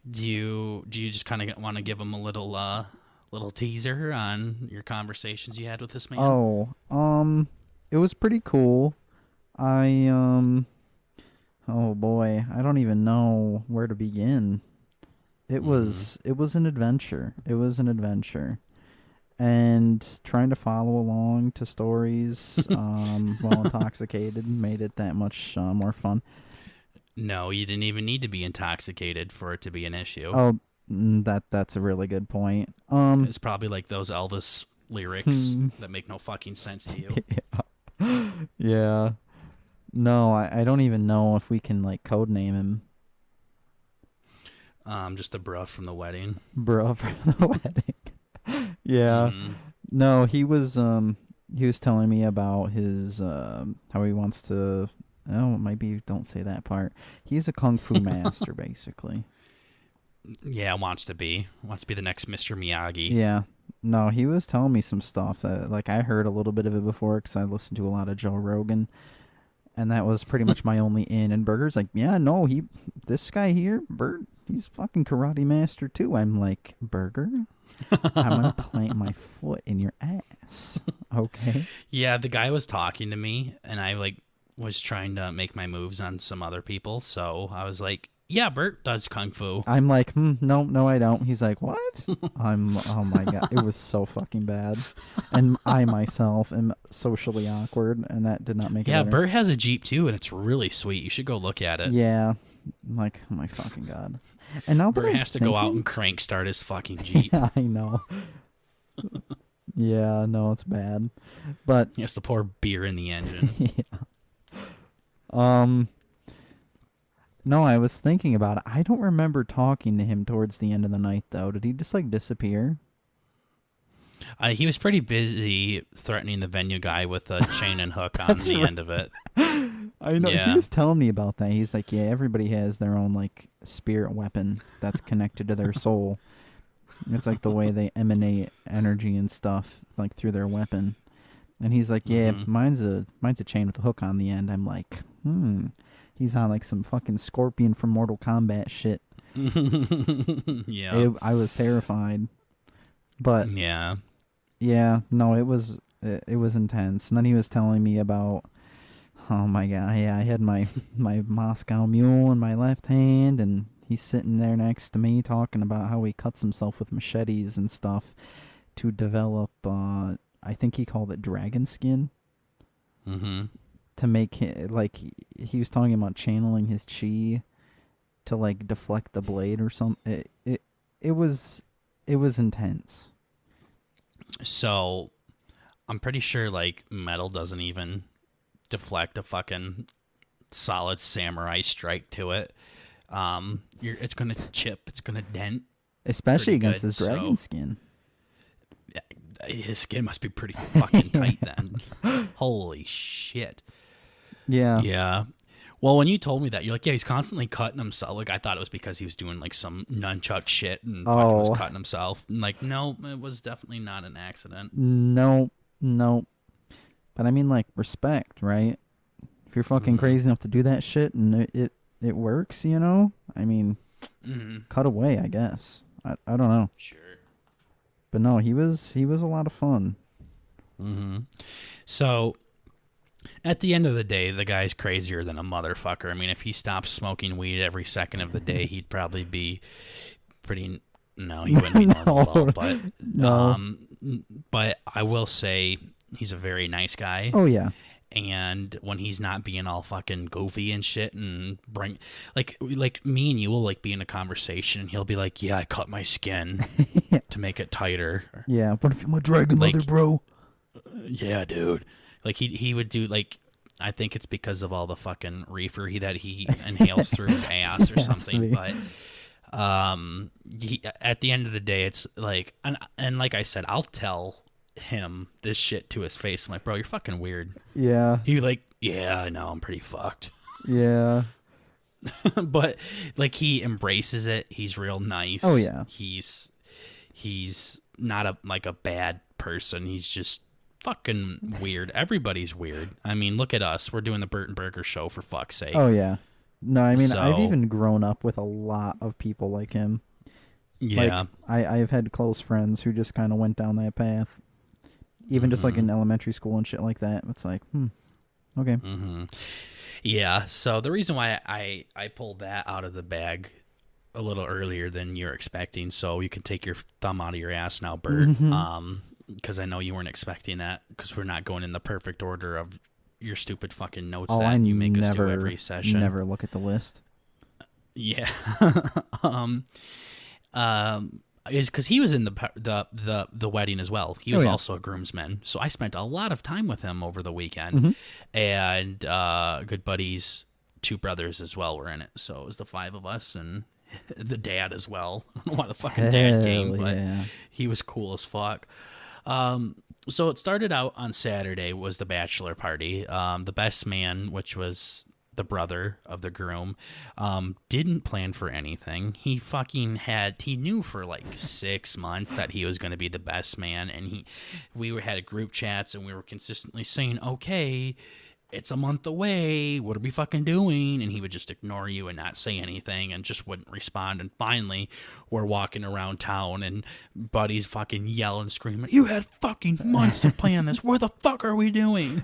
Do you just kind of want to give him a little teaser on your conversations you had with this man? Oh, it was pretty cool. Oh boy, I don't even know where to begin. It was an adventure. It was an adventure. and trying to follow along to stories while intoxicated made it that much more fun. No, you didn't even need to be intoxicated for it to be an issue. Oh, that's a really good point. It's probably like those Elvis lyrics that make no fucking sense to you. Yeah. Yeah. No, I don't even know if we can like code name him. Just the bruh from the wedding. Bro for the wedding. Yeah. Mm. No, he was telling me about his how he wants to. Oh, maybe don't say that part. He's a kung fu master, basically. Yeah, wants to be the next Mr. Miyagi. Yeah. No, he was telling me some stuff that like I heard a little bit of it before because I listened to a lot of Joe Rogan, and that was pretty much my only in. And Burger's like, yeah, no, this guy here, Burt, he's fucking karate master too. I'm like, Burger, I'm gonna plant my foot in your ass. Okay. Yeah, the guy was talking to me, and I like was trying to make my moves on some other people, so I was like, yeah, Burt does kung fu. I'm like, no, I don't. He's like, what? Oh my God. It was so fucking bad. And I myself am socially awkward, and that did not make it Yeah, better. Burt has a Jeep too, and it's really sweet. You should go look at it. Yeah. I'm like, oh my fucking God. And now that Burt I'm has to go out and crank start his fucking Jeep. Yeah, I know. Yeah, no, it's bad. But He has to pour beer in the engine. yeah. No, I was thinking about it. I don't remember talking to him towards the end of the night, though. Did he just, like, disappear? He was pretty busy threatening the venue guy with a chain and hook on the end of it. I know. Yeah. He was telling me about that. He's like, yeah, everybody has their own, like, spirit weapon that's connected to their soul. It's like the way they emanate energy and stuff, like, through their weapon. And he's like, yeah, mine's a chain with a hook on the end. I'm like, He's on like some fucking Scorpion from Mortal Kombat shit. Yeah. I was terrified. But yeah, no, it was intense. And then he was telling me about, oh my God, yeah, I had my Moscow Mule in my left hand, and he's sitting there next to me talking about how he cuts himself with machetes and stuff to develop, I think he called it dragon skin. Mm-hmm. To make it, like, he was talking about channeling his chi to like deflect the blade or something. It was intense. So I'm pretty sure like metal doesn't even deflect a fucking solid samurai strike to it. It's gonna chip, it's gonna dent, especially against his dragon skin. His skin must be pretty fucking tight then. Holy shit. Yeah. Yeah. Well, when you told me that, you're like, yeah, he's constantly cutting himself. Like, I thought it was because he was doing like some nunchuck shit and fucking was cutting himself. And, like, no, it was definitely not an accident. No. But I mean, like, respect, right? If you're fucking crazy enough to do that shit and it works, you know? I mean, cut away, I guess. I don't know. Sure. But no, he was a lot of fun. Mm-hmm. So, at the end of the day, the guy's crazier than a motherfucker. I mean, if he stopped smoking weed every second of the day, he'd probably be pretty... No, he wouldn't be normal at all. But, no. But I will say he's a very nice guy. Oh, yeah. And when he's not being all fucking goofy and shit and bring... Like me and you will like be in a conversation and he'll be like, yeah, I cut my skin to make it tighter. Yeah, but if you're my dragon mother, bro. Yeah, dude. Like he would do like, I think it's because of all the fucking reefer that he inhales through his ass or something. But at the end of the day, it's like, and like I said, I'll tell him this shit to his face. I'm like, bro, you're fucking weird. Yeah. He like, yeah, I know, I'm pretty fucked. Yeah. But like he embraces it. He's real nice. Oh yeah. He's not a bad person. He's just fucking weird. Everybody's weird. I mean, look at us. We're doing the BurtnBurger show, for fuck's sake. Oh yeah. No, I mean, I've even grown up with a lot of people like him. Yeah. Like, I've had close friends who just kind of went down that path. Even just like in elementary school and shit like that. It's like, okay. Mm-hmm. Yeah, so the reason why I pulled that out of the bag a little earlier than you're expecting, so you can take your thumb out of your ass now, Bert. because I know you weren't expecting that, because we're not going in the perfect order of your stupid fucking notes Oh, that I you make us do every session. never look at the list. Yeah. Is because he was in the wedding as well. He was also a groomsman, so I spent a lot of time with him over the weekend. And good buddies, 2 brothers as well were in it. So it was the 5 of us and the dad as well. I don't know why the fucking dad came, but he was cool as fuck. So it started out on Saturday was the bachelor party. The best man, which was the brother of the groom, didn't plan for anything. He knew for like 6 months that he was going to be the best man, and we had group chats, and we were consistently saying, okay, it's a month away, what are we fucking doing? And he would just ignore you and not say anything and just wouldn't respond. And finally, we're walking around town and Buddy's fucking yelling, screaming, you had fucking months to plan this, what the fuck are we doing?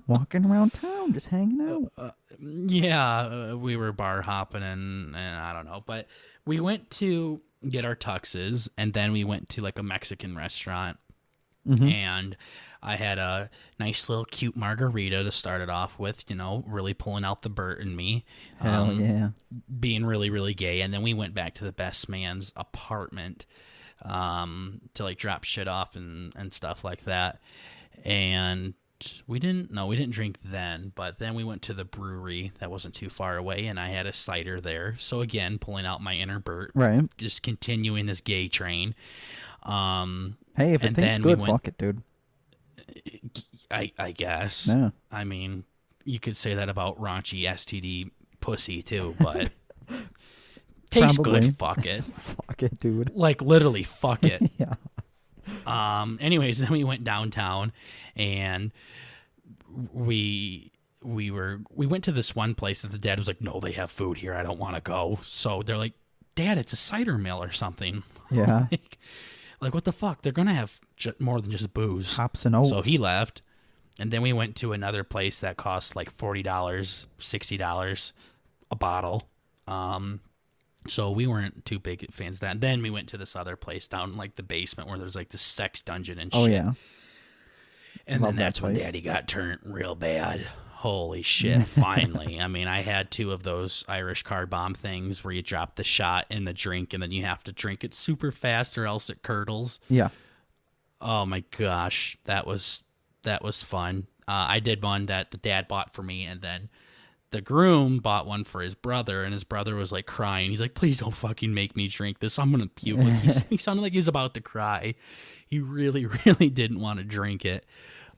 Walking around town, just hanging out. We were bar hopping and I don't know. But we went to get our tuxes, and then we went to like a Mexican restaurant. And I had a nice little cute margarita to start it off with, really pulling out the Burt in me. Hell yeah. Being really, really gay. And then we went back to the best man's apartment to like drop shit off and stuff like that. And we didn't drink then, but then we went to the brewery that wasn't too far away, and I had a cider there. So again, pulling out my inner Burt. Right. Just continuing this gay train. Hey, if it tastes good, fuck it, dude. I guess. Yeah. I mean, you could say that about raunchy STD pussy too, but tastes good, fuck it. Fuck it, dude. Like literally, fuck it. Yeah. Anyways, then we went downtown, and we went to this one place that the dad was like, no, they have food here, I don't want to go. So they're like, Dad, it's a cider mill or something. Yeah. Like, what the fuck? They're going to have more than just booze. Hops and oats. So he left. And then we went to another place that cost like $40, $60 a bottle. So we weren't too big fans of that. And then we went to this other place down in like the basement where there's like this sex dungeon and shit. Oh, yeah. And then that's when Daddy got turned real bad. Holy shit, finally. I mean, I had 2 of those Irish car bomb things where you drop the shot in the drink and then you have to drink it super fast or else it curdles. Yeah. Oh my gosh, that was fun. I did one that the dad bought for me, and then the groom bought one for his brother, and his brother was like crying. He's like, please don't fucking make me drink this. I'm going to puke. Like, he sounded like he was about to cry. He really, really didn't want to drink it.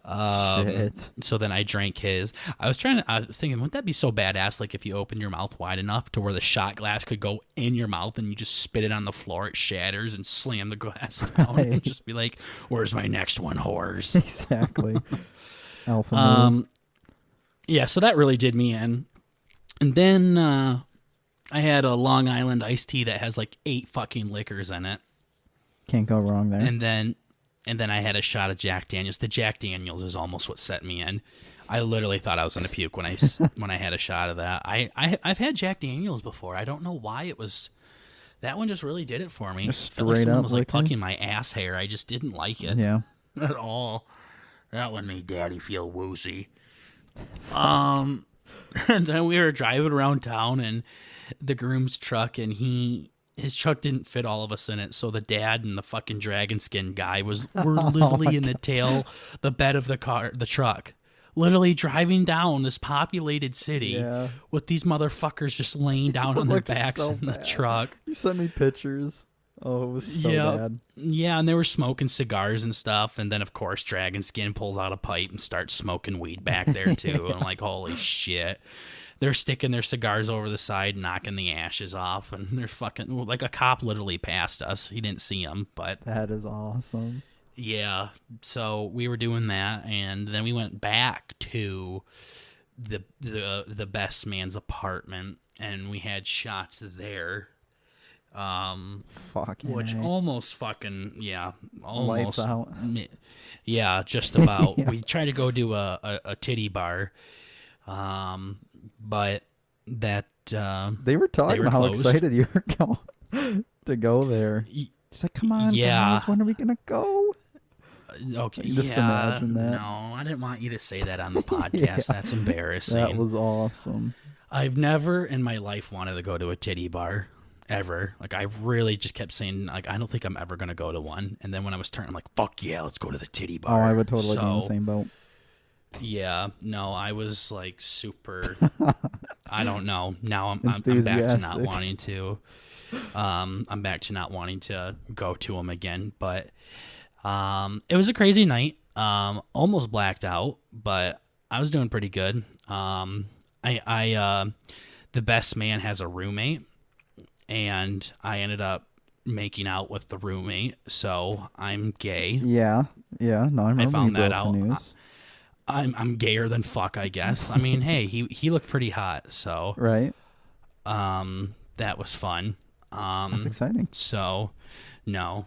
So then I drank his. I was thinking, wouldn't that be so badass? Like if you open your mouth wide enough to where the shot glass could go in your mouth and you just spit it on the floor, it shatters, and slam the glass down and just be like, where's my next one, whores? Exactly. Alpha move. Yeah, so that really did me in. And then I had a Long Island iced tea that has like 8 fucking liquors in it. Can't go wrong there. And then I had a shot of Jack Daniels. The Jack Daniels is almost what set me in. I literally thought I was going to puke when I had a shot of that. I've had Jack Daniels before. I don't know why it was. That one just really did it for me. Just Felt like straight someone up was like liquor? plucking my ass hair. I just didn't like it. Yeah. At all. That one made Daddy feel woozy. And then we were driving around town, and the groom's truck, and his truck didn't fit all of us in it, so the dad and the fucking dragon skin guy were literally in the bed of the truck, literally driving down this populated city with these motherfuckers just laying down on their backs in the truck. You sent me pictures. Oh, it was so bad. Yeah, and they were smoking cigars and stuff, and then of course Dragon Skin pulls out a pipe and starts smoking weed back there too. And I'm like, holy shit. They're sticking their cigars over the side, knocking the ashes off, and they're fucking like a cop literally passed us. He didn't see him, but that is awesome. Yeah, so we were doing that, and then we went back to the best man's apartment, and we had shots there. Which almost fucking almost lights out. Yeah, just about. We tried to go do a titty bar. But that they were talking about how excited you were going to go there. She's like, come on, guys, when are we gonna go? Okay, Just yeah. imagine that. No, I didn't want you to say that on the podcast. Yeah. That's embarrassing. That was awesome. I've never in my life wanted to go to a titty bar. Ever. Like, I really just kept saying, like, I don't think I'm ever going to go to one. And then when I was turning, I'm like, fuck yeah, let's go to the titty bar. Oh, I would totally be in the same boat. Yeah, no, I was like super. I don't know. Now I'm back to not wanting to. I'm back to not wanting to go to them again. But it was a crazy night. Almost blacked out, but I was doing pretty good. The best man has a roommate, and I ended up making out with the roommate, so I'm gay. Yeah. No, I remember. I found that out. The news. I'm gayer than fuck, I guess. I mean, hey, he looked pretty hot, so right. That was fun. That's exciting. So, no,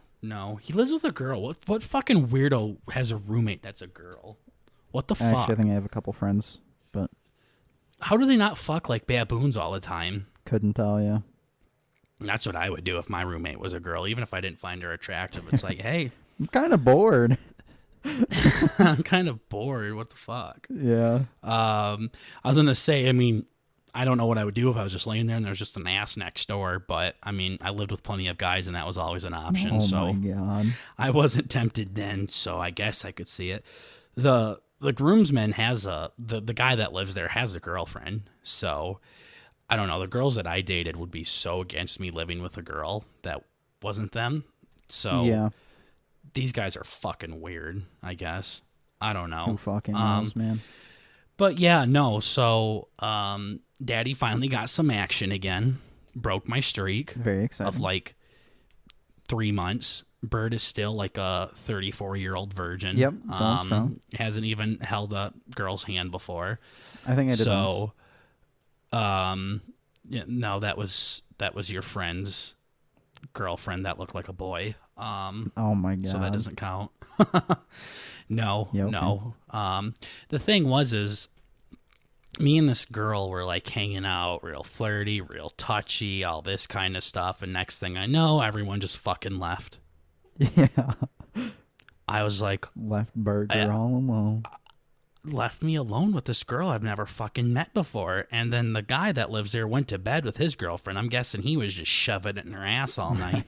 he lives with a girl. What fucking weirdo has a roommate that's a girl? What the fuck? Actually, I think I have a couple friends, but how do they not fuck like baboons all the time? Couldn't tell you. That's what I would do if my roommate was a girl, even if I didn't find her attractive. It's like, hey, I'm kind of bored. I'm kind of bored. What the fuck? Yeah. I was gonna say, I mean, I don't know what I would do if I was just laying there and there was just an ass next door, but I mean, I lived with plenty of guys and that was always an option. Oh so my God. I wasn't tempted then, so I guess I could see it. The groomsman has the guy that lives there has a girlfriend, so I don't know. The girls that I dated would be so against me living with a girl that wasn't them. So yeah. These guys are fucking weird, I guess. I don't know. Who fucking knows, man? But yeah, no. So, Daddy finally got some action again. Broke my streak. Very exciting. Of like 3 months. Burt is still like a 34-year-old virgin. Yep. Strong. Hasn't even held a girl's hand before. I think I did. So, yeah, no, that was your friend's girlfriend that looked like a boy. Oh my God. So that doesn't count. No. Okay. The thing is me and this girl were like hanging out, real flirty, real touchy, all this kind of stuff. And next thing I know, everyone just fucking left. Yeah. I was like, left Burger all alone. Left me alone with this girl I've never fucking met before. And then the guy that lives there went to bed with his girlfriend. I'm guessing he was just shoving it in her ass all night.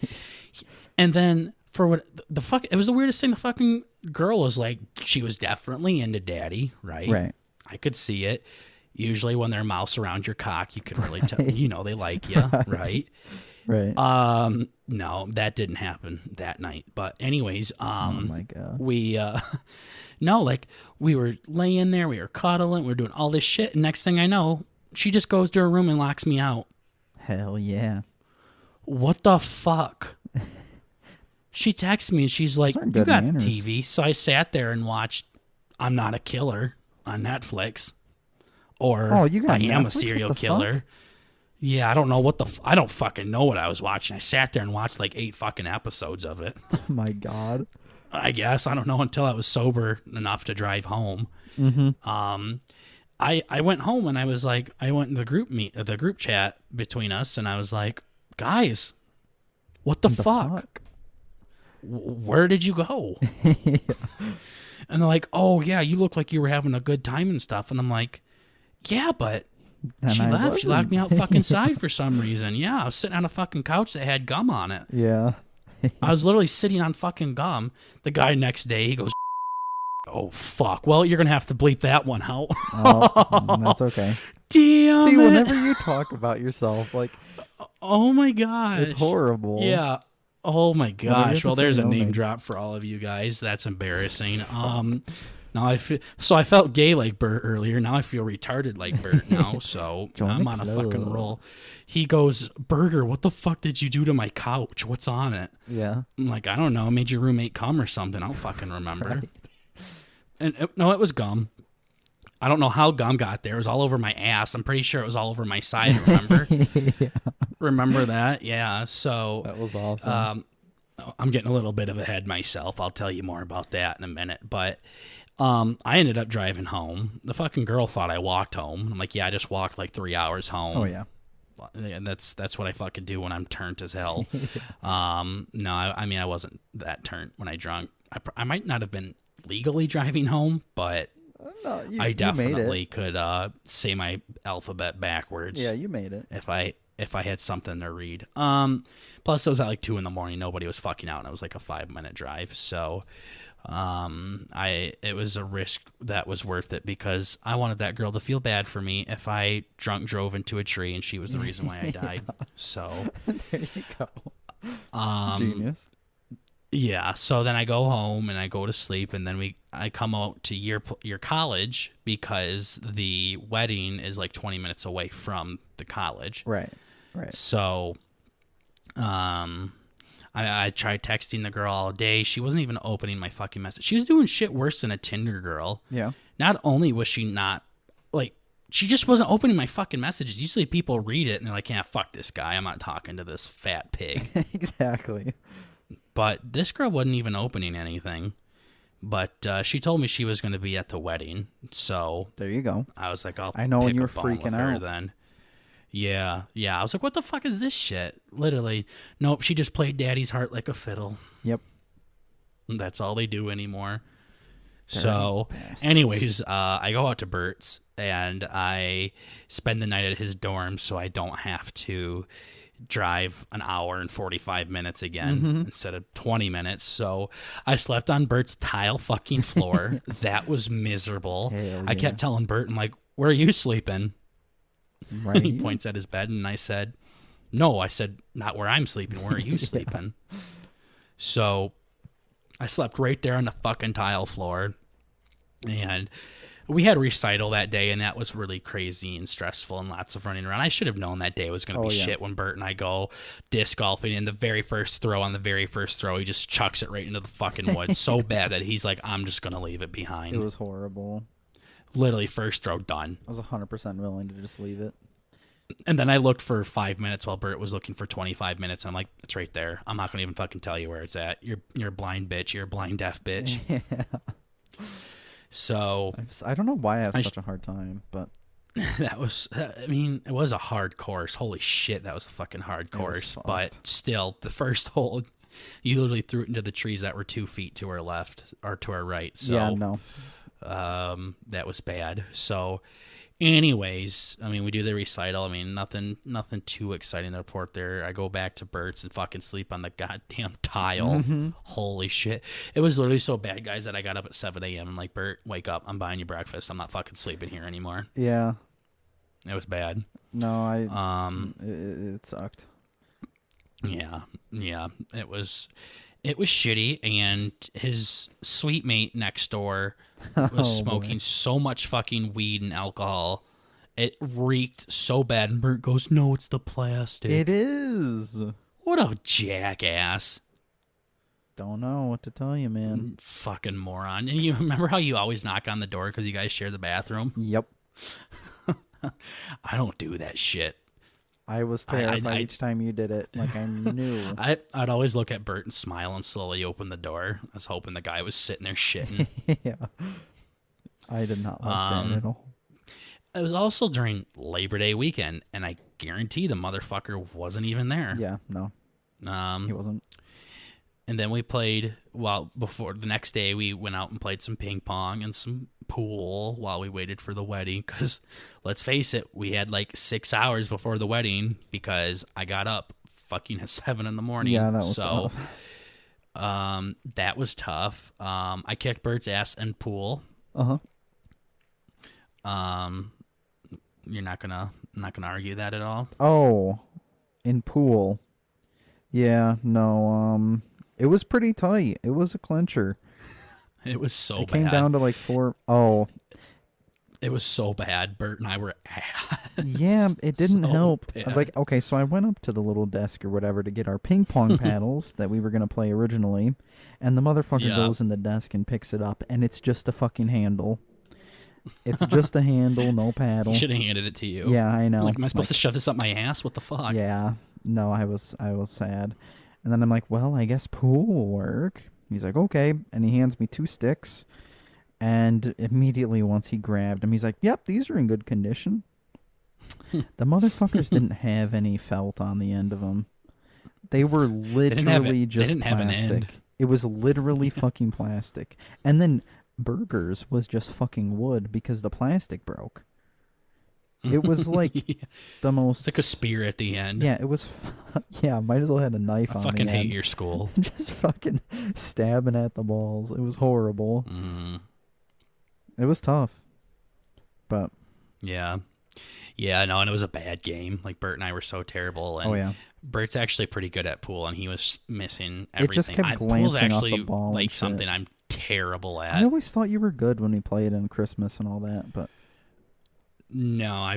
And then for what the fuck, it was the weirdest thing. The fucking girl was like, she was definitely into Daddy, right? Right. I could see it. Usually when they're mouse around your cock, you can really tell, they like you, right? Right. No, that didn't happen that night. But anyways, oh my God. We, no, like we were laying there, we were cuddling, we were doing all this shit. And next thing I know, she just goes to her room and locks me out. Hell yeah. What the fuck? She texts me and she's like, you got manners. TV. So I sat there and watched I'm Not a Killer on Netflix. Or you got I Am Netflix? a Serial What the Killer. fuck? Yeah, I don't know what I don't fucking know what I was watching. I sat there and watched like 8 fucking episodes of it. Oh my God. I guess. I don't know until I was sober enough to drive home. Mm-hmm. I went home and I was like, I went in the group chat between us and I was like, guys, what the fuck? Where did you go? Yeah. And they're like, oh yeah, you look like you were having a good time and stuff. And I'm like, yeah, but And she I left. wasn't. She locked me out fucking side for some reason. Yeah, I was sitting on a fucking couch that had gum on it. Yeah. I was literally sitting on fucking gum. The guy next day, he goes, oh, fuck. Well, you're going to have to bleep that one out. Oh, that's okay. Damn See, it. whenever you talk about yourself, like, oh my gosh. it's horrible. Yeah. Oh my gosh. Well, there's a name me. drop for all of you guys. That's embarrassing. Now I felt gay like Burt earlier. Now I feel retarded like Burt now. So I'm on a fucking roll. He goes, Burger, what the fuck did you do to my couch? What's on it? Yeah. I'm like, I don't know. Made your roommate come or something. I don't fucking remember. Right. And it was gum. I don't know how gum got there. It was all over my ass. I'm pretty sure it was all over my side. Remember? Yeah. Remember that? Yeah. So That was awesome. I'm getting a little bit of ahead myself. I'll tell you more about that in a minute. But I ended up driving home. The fucking girl thought I walked home. I'm like, yeah, I just walked like 3 hours home. Oh yeah. And that's what I fucking do when I'm turnt as hell. No, I mean I wasn't that turnt when I drunk. I might not have been legally driving home, but No, I you made definitely it. could say my alphabet backwards. Yeah, you made it. If I had something to read. Plus it was at like 2 a.m. Nobody was fucking out, and it was like a 5-minute drive. So, it was a risk that was worth it because I wanted that girl to feel bad for me if I drunk drove into a tree and she was the reason why I died. So, There you go. Genius. yeah. So then I go home and I go to sleep, and then I come out to your college because the wedding is like 20 minutes away from the college. Right. Right. So, I tried texting the girl all day. She wasn't even opening my fucking message. She was doing shit worse than a Tinder girl. Yeah. Not only was she not, like, she just wasn't opening my fucking messages. Usually people read it and they're like, yeah, fuck this guy. I'm not talking to this fat pig. Exactly. But this girl wasn't even opening anything. But she told me she was going to be at the wedding. So There you go. I was like, I know when pick you a were bone with freaking her out. then. Yeah. I was like, what the fuck is this shit? Literally, nope, she just played Daddy's Heart like a fiddle. Yep. That's all they do anymore. Dirty So, bastards. anyways, I go out to Burt's and I spend the night at his dorm so I don't have to drive an hour and 45 minutes again instead of 20 minutes. So I slept on Burt's tile fucking floor. That was miserable. Hell I yeah. kept telling Burt, I'm like, where are you sleeping? Right. He points at his bed, and I said, no, I said, not where I'm sleeping. Where are you sleeping? So I slept right there on the fucking tile floor. And we had a recital that day, and that was really crazy and stressful and lots of running around. I should have known that day was going to be shit when Burt and I go disc golfing. And the very first throw, he just chucks it right into the fucking woods so bad that he's like, I'm just going to leave it behind. It was horrible. Literally first throw done. I was 100% willing to just leave it. And then I looked for 5 minutes while Burt was looking for 25 minutes. And I'm like, it's right there. I'm not going to even fucking tell you where it's at. You're a blind bitch. You're a blind deaf bitch. Yeah. So I don't know why I have such a hard time, but it was a hard course. Holy shit, that was a fucking hard course. But still, the first hole, you literally threw it into the trees that were 2 feet to our left or to our right. So, yeah, no. That was bad. So, anyways, we do the recital. Nothing too exciting to report there. I go back to Burt's and fucking sleep on the goddamn tile. Holy shit. It was literally so bad, guys, that I got up at 7 a.m. I'm like, Burt, wake up. I'm buying you breakfast. I'm not fucking sleeping here anymore. Yeah. It was bad. No, it sucked. Yeah. It was shitty, and his sweet mate next door was smoking so much fucking weed and alcohol. It reeked so bad, and Burt goes, no, it's the plastic. It is. What a jackass. Don't know what to tell you, man. Fucking moron. And you remember how you always knock on the door because you guys share the bathroom? Yep. I don't do that shit. I was terrified each time you did it. Like, I knew. I'd always look at Burt and smile and slowly open the door. I was hoping the guy was sitting there shitting. Yeah. I did not like that at all. It was also during Labor Day weekend, and I guarantee the motherfucker wasn't even there. Yeah, no. He wasn't. And then we played, before the next day, we went out and played some ping pong and some pool while we waited for the wedding. Because, let's face it, we had like 6 hours before the wedding because I got up fucking at 7 a.m. Yeah, that was tough. That was tough. I kicked Burt's ass in pool. Uh-huh. You're not gonna argue that at all? Oh, in pool. Yeah, no, it was pretty tight. It was a clincher. It was so bad. It came down to like 4. Oh. It was so bad. Burt and I were yeah, it didn't help. bad. Like, okay, so I went up to the little desk or whatever to get our ping pong paddles that we were going to play originally, and the motherfucker goes in the desk and picks it up, and it's just a fucking handle. It's just a handle, no paddle. He should have handed it to you. Yeah, I know. Like, am I supposed to shove this up my ass? What the fuck? Yeah. No, I was sad. And then I'm like, well, I guess pool will work. He's like, okay. And he hands me 2 sticks. And immediately once he grabbed them, he's like, yep, these are in good condition. The motherfuckers didn't have any felt on the end of them. They were literally just plastic. It was literally fucking plastic. And then burgers was just fucking wood because the plastic broke. It was like Yeah. the most... It's like a spear at the end. Yeah, it was... yeah, might as well had a knife I on fucking the hate end. your school. Just fucking stabbing at the balls. It was horrible. It was tough. But... Yeah. Yeah, no, and it was a bad game. Like, Burt and I were so terrible. And oh, yeah. Burt's actually pretty good at pool, and he was missing everything. It just kept glancing pool's off actually the ball like and shit. something I'm terrible at. I always thought you were good when we played in Christmas and all that, but... No,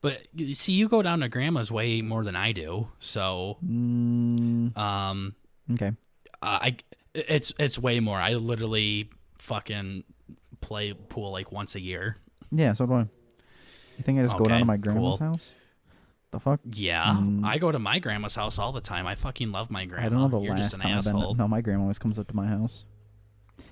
but you see, you go down to Grandma's way more than I do, so okay. It's way more. I literally fucking play pool like once a year. Yeah, so do I. You think I just go down to my grandma's house? The fuck? Yeah, I go to my grandma's house all the time. I fucking love my grandma. I don't know the You're last just an time asshole. I've been. No, my grandma always comes up to my house.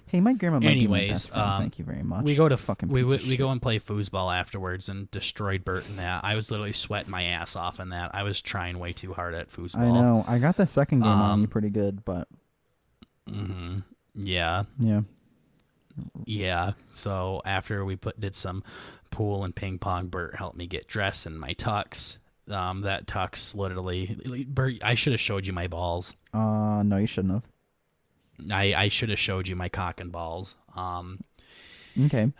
Hey, my grandma might be my best friend. Thank you very much. We go to fucking we go and play foosball afterwards and destroyed Burt in that. I was literally sweating my ass off in that. I was trying way too hard at foosball. I know. I got the second game on you pretty good, but yeah. Yeah. Yeah. So after we did some pool and ping pong, Burt helped me get dressed in my tux. That tux literally, Burt, I should have showed you my balls. No, you shouldn't have. I should have showed you my cock and balls. Okay.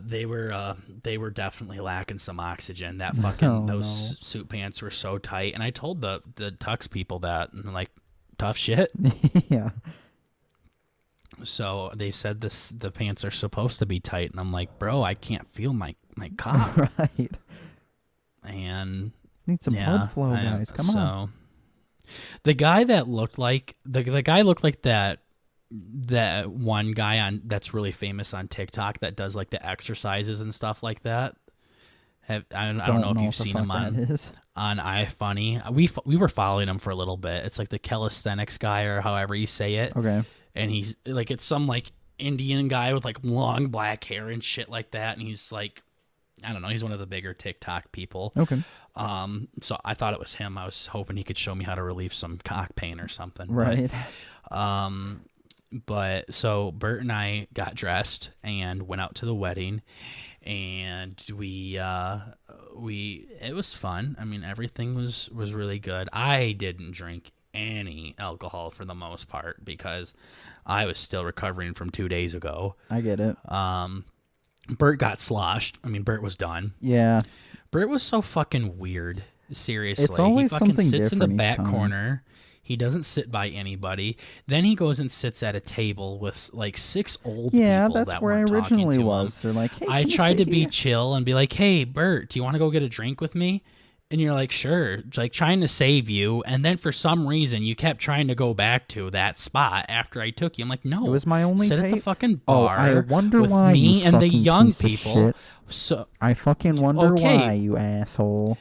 They were definitely lacking some oxygen. That fucking those suit pants were so tight, and I told the tux people that, and like, tough shit. Yeah. So they said the pants are supposed to be tight, and I'm like, bro, I can't feel my cock. Right. And need some blood flow, guys. Come on. The guy that looked like the guy looked like that one guy that's really famous on TikTok that does like the exercises and stuff like that. I don't know if you've seen him on iFunny. We were following him for a little bit. It's like the calisthenics guy, or however you say it. Okay. And he's like, it's some like Indian guy with like long black hair and shit like that. And he's like, I don't know, he's one of the bigger TikTok people. Okay. So I thought it was him. I was hoping he could show me how to relieve some cock pain or something. Right. But so Burt and I got dressed and went out to the wedding, and it was fun. I mean, everything was really good. I didn't drink any alcohol for the most part because I was still recovering from 2 days ago. I get it. Burt got sloshed. I mean, Burt was done. Yeah. Burt was so fucking weird. Seriously. It's always he fucking something sits in the back time. corner. He doesn't sit by anybody. Then he goes and sits at a table with like 6 old people. Yeah, that's that where I weren't originally talking to was. him. They're like, hey, I tried to be chill and be like, hey, Burt, do you want to go get a drink with me? And you're like, sure, like trying to save you. And then for some reason, you kept trying to go back to that spot after I took you. I'm like, no, it was my only sit at the fucking bar. I wonder with why me you and the fucking young piece of people. shit. So I fucking wonder why, you asshole.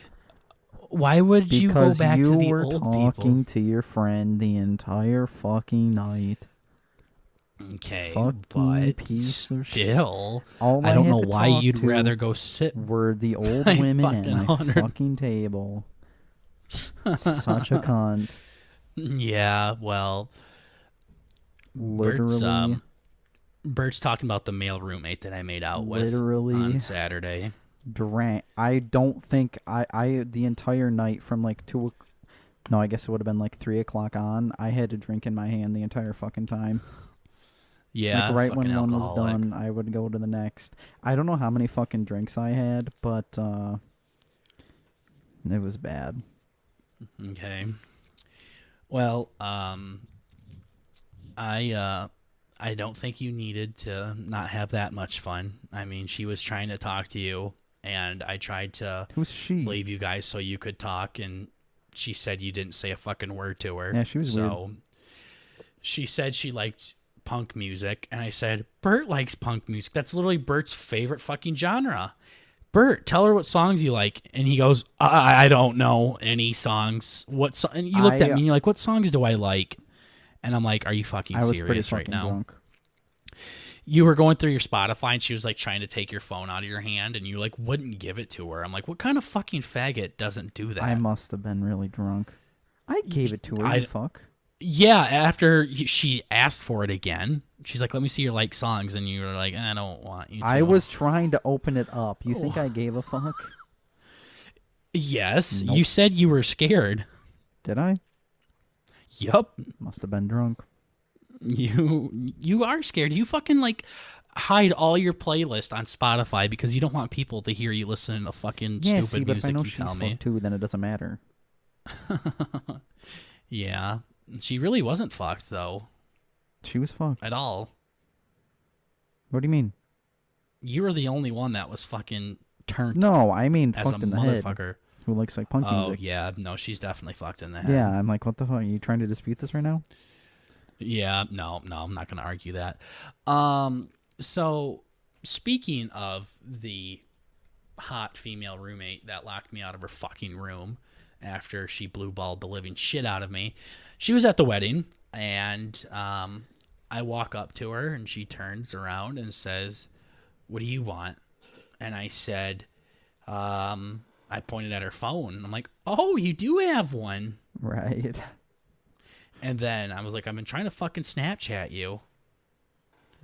Why would you go back to the old people? Because you were talking to your friend the entire fucking night. Okay, fucking but piece of still, All I don't had know to why talk you'd to rather go sit. Were the old I'm women fucking at my honored. fucking table. Such a cunt. Yeah, well, Literally. Bert's talking about the male roommate that I made out with Literally on Saturday. I don't think I the entire night from like 2. No, I guess it would have been like 3 o'clock on. I had a drink in my hand the entire fucking time. Yeah, like right when one was alcoholic. done, I would go to the next. I don't know how many fucking drinks I had, but it was bad. Okay. Well, I don't think you needed to not have that much fun. I mean, she was trying to talk to you, and I tried to Who's she? leave you guys so you could talk, and she said you didn't say a fucking word to her. Yeah, she was weird. She said she liked punk music, and I said, Burt likes punk music. That's literally Burt's favorite fucking genre. Burt, tell her what songs you like. And he goes, I don't know any songs. And you looked at me and you're like, what songs do I like? And I'm like, are you fucking serious right now? Drunk. You were going through your Spotify and she was like trying to take your phone out of your hand and you like wouldn't give it to her. I'm like, what kind of fucking faggot doesn't do that? I must have been really drunk. I gave it to her, you fuck. Yeah, after she asked for it again, she's like, "Let me see your like songs," and you were like, "I don't want you to." I was trying to open it up. You think Oh. I gave a fuck? Yes, Nope. you said you were scared. Did I? Yup. Must have been drunk. You are scared. You fucking like hide all your playlist on Spotify because you don't want people to hear you listening to fucking Yeah, stupid see, but if I music. know You she's tell me. fucked too, then it doesn't matter. Yeah, she really wasn't fucked though She was fucked. at all. What do you mean? You were the only one that was fucking turned No, I mean as a fucked in the head. motherfucker. Who likes like punk Oh music? yeah, no, she's definitely fucked in the head. Yeah, I'm like, what the fuck? Are you trying to dispute this right now? Yeah, no, I'm not gonna argue that. So speaking of the hot female roommate that locked me out of her fucking room after she blue balled the living shit out of me, she was at the wedding, and I walk up to her, and she turns around and says, "What do you want?" And I said, I pointed at her phone. I'm like, "Oh, you do have one." Right. And then I was like, "I've been trying to fucking Snapchat you."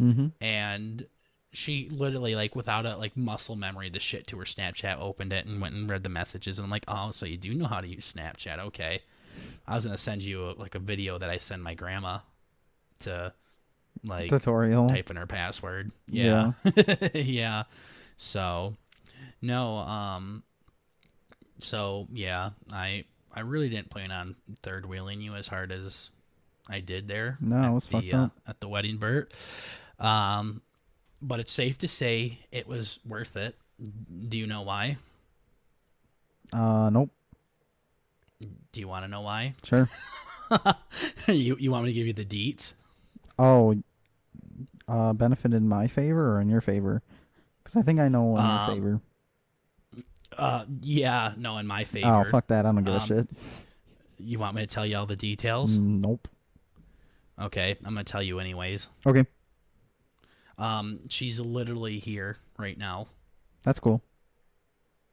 Mm-hmm. And she literally, like, without a like muscle memory, the shit to her Snapchat, opened it and went and read the messages. And I'm like, "Oh, so you do know how to use Snapchat? Okay." I was gonna send you a video that I send my grandma to like Tutorial. type in her password. Yeah. Yeah. So no, so yeah, I really didn't plan on third wheeling you as hard as I did there. No, it was fucked up. At the wedding, Burt. But it's safe to say it was worth it. Do you know why? Nope. Do you want to know why? Sure. You want me to give you the deets? Oh, benefit in my favor or in your favor? Because I think I know in your favor. Yeah, no, in my favor. Oh, fuck that. I don't give a shit. You want me to tell you all the details? Nope. Okay, I'm gonna tell you anyways. Okay. She's literally here right now That's cool.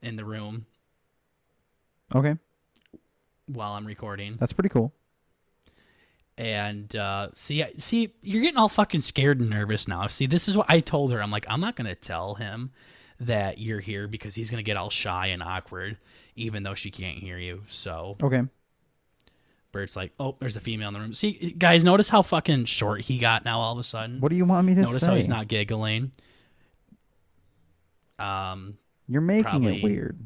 in the room Okay. while I'm recording. That's pretty cool. And see, you're getting all fucking scared and nervous now. See, this is what I told her. I'm like, I'm not gonna tell him that you're here because he's gonna get all shy and awkward, even though she can't hear you. So Okay. Bert's like, oh, there's a female in the room. See, guys, notice how fucking short he got now all of a sudden. What do you want me to Notice say? how he's not giggling. You're making it weird.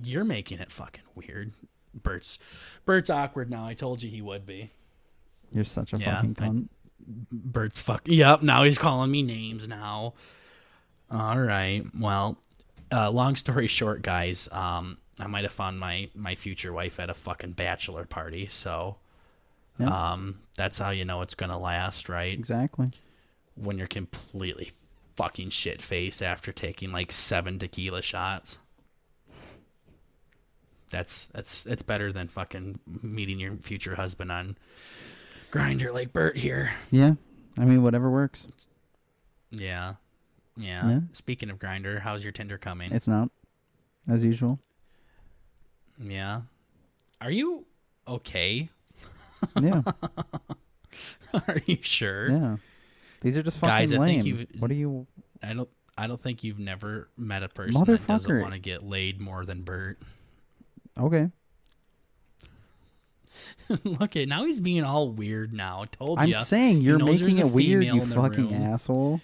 You're making it fucking weird. Bert's awkward now. I told you he would be. You're such a fucking cunt. Bert's Yep, now he's calling me names now. All right. Well, long story short, guys, I might have found my future wife at a fucking bachelor party, so that's how you know it's gonna last, right? Exactly. When you're completely fucking shit-faced after taking like 7 tequila shots. That's better than fucking meeting your future husband on Grindr like Burt here. Yeah. I mean, whatever works. Yeah. Yeah. Speaking of Grindr, how's your Tinder coming? It's not. As usual. Yeah. Are you okay? Yeah. Are you sure? Yeah. These are just fucking Guys, I lame. think What are you... I don't think you've never met a person that doesn't Motherfucker. want to get laid more than Burt. Okay. Look at now he's being all weird now. Told I'm ya. saying you're He knows making there's a it weird, female you in the fucking room. asshole.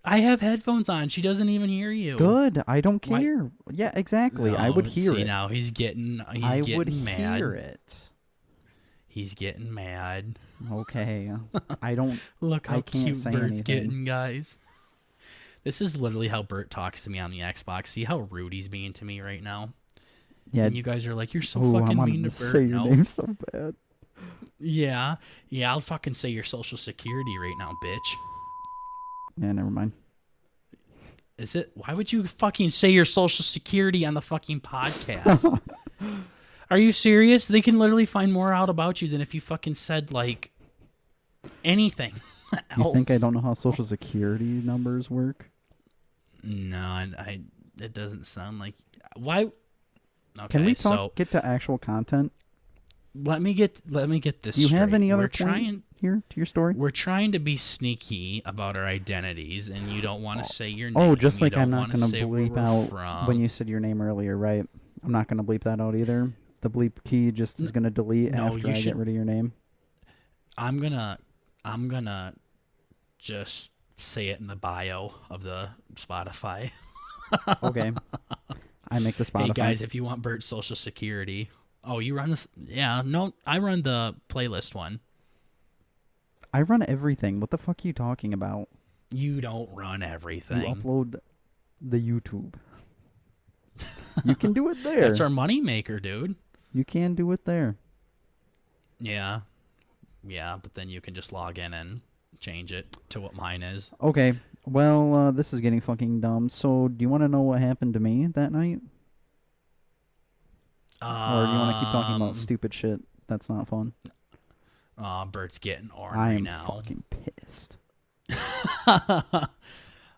I have headphones on. She doesn't even hear you. Good. I don't Why- care. Yeah, exactly. I No, would hear see, it. now he's getting I would mad. hear it. He's getting mad. Okay. I don't... Look how I can't cute say Bert's anything. getting, guys. This is literally how Burt talks to me on the Xbox. See how rude he's being to me right now? Yeah. And you guys are like, you're so Ooh, fucking I'm mean to to Burt. say your No. name so bad. Yeah. Yeah, I'll fucking say your social security right now, bitch. Yeah, never mind. Is it? Why would you fucking say your social security on the fucking podcast? Are you serious? They can literally find more out about you than if you fucking said, like, anything else. You think I don't know how social security numbers work? No, it doesn't sound like... Why? Okay, Can we so get to actual content? let me get this Do you have straight. any other We're point trying here to your story? We're trying to be sneaky about our identities, and you don't want to say your name. Oh, just like you I'm don't not want going to to say where bleep we're out from. when you said your name earlier, right? I'm not going to bleep that out either. The bleep key just is going to delete after I get rid of your name. I'm gonna just say it in the bio of the Spotify. Okay. I make the Spotify. Hey guys, if you want Burt's social security. Oh, you run this? Yeah, no, I run the playlist one. I run everything. What the fuck are you talking about? You don't run everything. You upload the YouTube. You can do it there. That's our moneymaker, dude. You can do it there. Yeah, but then you can just log in and change it to what mine is. Okay. Well, this is getting fucking dumb. So, do you want to know what happened to me that night? Or do you want to keep talking about stupid shit that's not fun? Bert's getting ornery now. I'm fucking pissed.